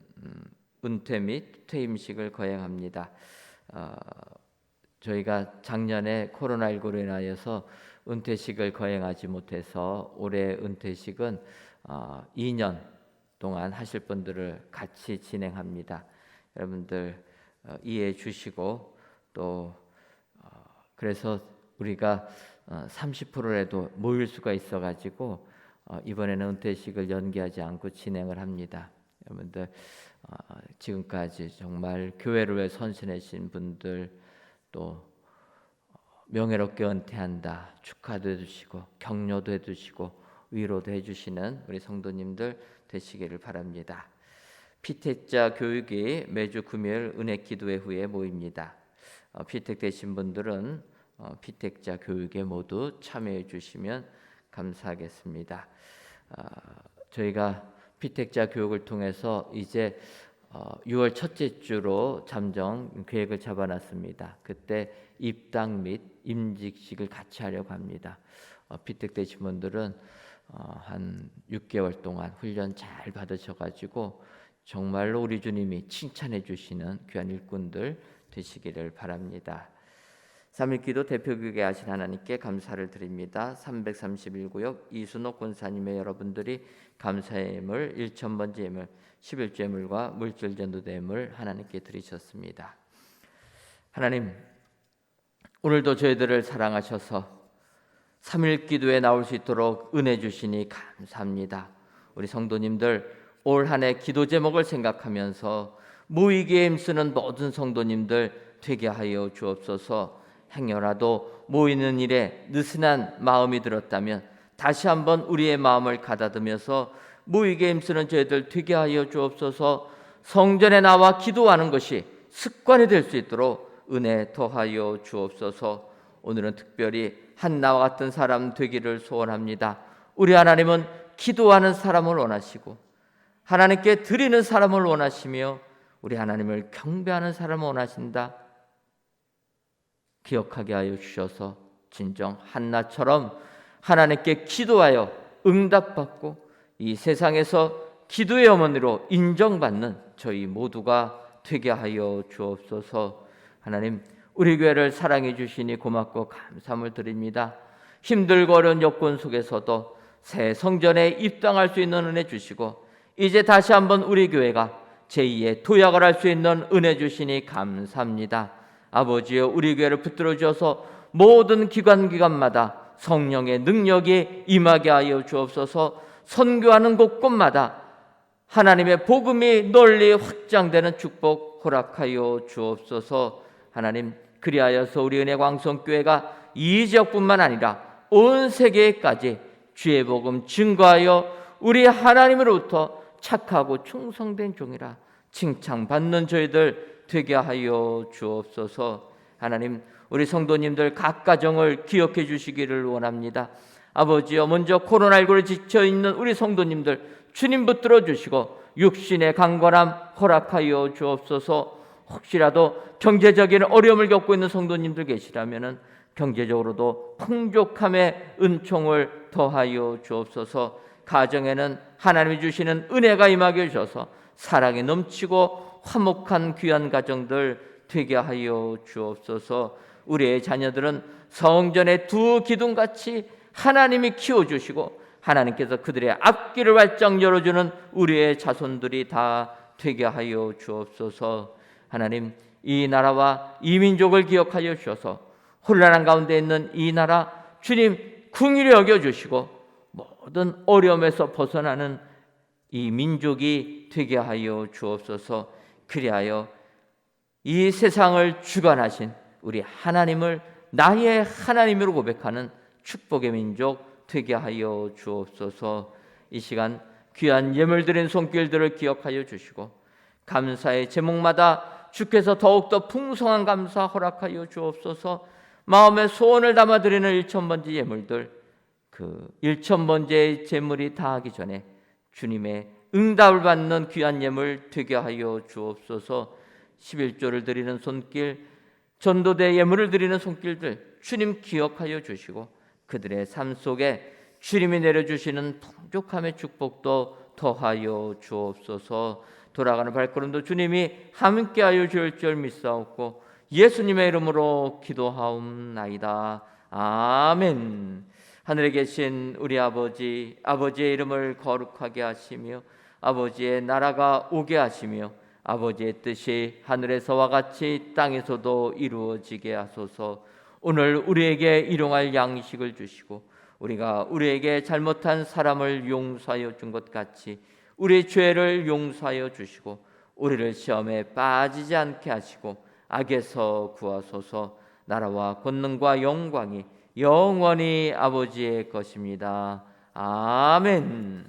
은퇴 및 퇴임식을 거행합니다. 저희가 작년에 코로나19로 인하여서 은퇴식을 거행하지 못해서 올해 은퇴식은 2년 동안 하실 분들을 같이 진행합니다. 여러분들 이해해 주시고 또 그래서 우리가 30%라도 모일 수가 있어가지고 이번에는 은퇴식을 연기하지 않고 진행을 합니다. 여러분들 지금까지 정말 교회를 위해 헌신하신 분들 또 명예롭게 은퇴한다 축하도 해주시고 격려도 해주시고 위로도 해주시는 우리 성도님들 되시기를 바랍니다. 피택자 교육이 매주 금요일 은혜 기도회 후에 모입니다. 피택되신 분들은 피택자 교육에 모두 참여해 주시면 감사하겠습니다. 저희가 피택자 교육을 통해서 이제 6월 첫째 주로 잠정 계획을 잡아놨습니다. 그때 입당 및 임직식을 같이 하려고 합니다. 피택되신 분들은 한 6개월 동안 훈련 잘 받으셔가지고 정말로 우리 주님이 칭찬해 주시는 귀한 일꾼들 되시기를 바랍니다. 3.1기도 대표교육에 하신 하나님께 감사를 드립니다. 331구역 이순옥 권사님의 여러분들이 감사의 예물 1,000번째 예물 11조 예물과 물질 전도대 예물 하나님께 드리셨습니다. 하나님 오늘도 저희들을 사랑하셔서 3.1기도에 나올 수 있도록 은혜 주시니 감사합니다. 우리 성도님들 올 한 해 기도 제목을 생각하면서 모이기에 힘쓰는 모든 성도님들 되게 하여 주옵소서. 행여라도 모이는 일에 느슨한 마음이 들었다면 다시 한번 우리의 마음을 가다듬어서 모이기에 힘쓰는 저희들 되게 하여 주옵소서. 성전에 나와 기도하는 것이 습관이 될 수 있도록 은혜 더하여 주옵소서. 오늘은 특별히 한나와 같은 사람 되기를 소원합니다. 우리 하나님은 기도하는 사람을 원하시고 하나님께 드리는 사람을 원하시며 우리 하나님을 경배하는 사람을 원하신다. 기억하게 하여 주셔서 진정 한나처럼 하나님께 기도하여 응답받고 이 세상에서 기도의 어머니로 인정받는 저희 모두가 되게 하여 주옵소서. 하나님 우리 교회를 사랑해 주시니 고맙고 감사함을 드립니다. 힘들고 어려운 여건 속에서도 새 성전에 입당할 수 있는 은혜 주시고 이제 다시 한번 우리 교회가 제2의 도약을 할 수 있는 은혜 주시니 감사합니다. 아버지여 우리 교회를 붙들어 주셔서 모든 기관마다 성령의 능력이 임하게 하여 주옵소서. 선교하는 곳곳마다 하나님의 복음이 널리 확장되는 축복 허락하여 주옵소서. 하나님 그리하여서 우리 은혜광성교회가 이 지역뿐만 아니라 온 세계까지 주의 복음 증거하여 우리 하나님으로부터 착하고 충성된 종이라 칭찬받는 저희들 되게 하여 주옵소서. 하나님 우리 성도님들 각 가정을 기억해 주시기를 원합니다. 아버지여 먼저 코로나19로 지쳐있는 우리 성도님들 주님 붙들어 주시고 육신의 강건함 허락하여 주옵소서. 혹시라도 경제적인 어려움을 겪고 있는 성도님들 계시라면 경제적으로도 풍족함의 은총을 더하여 주옵소서. 가정에는 하나님이 주시는 은혜가 임하게 주셔서 사랑이 넘치고 화목한 귀한 가정들 되게 하여 주옵소서. 우리의 자녀들은 성전의 두 기둥같이 하나님이 키워주시고 하나님께서 그들의 앞길을 활짝 열어주는 우리의 자손들이 다 되게 하여 주옵소서. 하나님, 이 나라와 이 민족을 기억하여 주셔서 혼란한 가운데 있는 이 나라 주님 긍휼히 여겨 주시고 모든 어려움에서 벗어나는 이 민족이 되게 하여 주옵소서. 그리하여 이 세상을 주관하신 우리 하나님을 나의 하나님으로 고백하는 축복의 민족 되게 하여 주옵소서. 이 시간 귀한 예물 드린 손길들을 기억하여 주시고 감사의 제목마다 주께서 더욱더 풍성한 감사 허락하여 주옵소서. 마음의 소원을 담아 드리는 1,000번째 예물들, 그 1,000번째 제물이 다하기 전에 주님의 응답을 받는 귀한 예물 되게 하여 주옵소서. 11조를 드리는 손길, 전도대 예물을 드리는 손길들 주님 기억하여 주시고 그들의 삶 속에 주님이 내려주시는 풍족함의 축복도 더하여 주옵소서. 돌아가는 발걸음도 주님이 함께하여 주실 줄 믿사옵고 예수님의 이름으로 기도하옵나이다. 아멘. 하늘에 계신 우리 아버지, 아버지의 이름을 거룩하게 하시며 아버지의 나라가 오게 하시며 아버지의 뜻이 하늘에서와 같이 땅에서도 이루어지게 하소서. 오늘 우리에게 일용할 양식을 주시고 우리가 우리에게 잘못한 사람을 용서하여 준 것 같이 우리 죄를 용서하여 주시고 우리를 시험에 빠지지 않게 하시고 악에서 구하소서. 나라와 권능과 영광이 영원히 아버지의 것입니다. 아멘.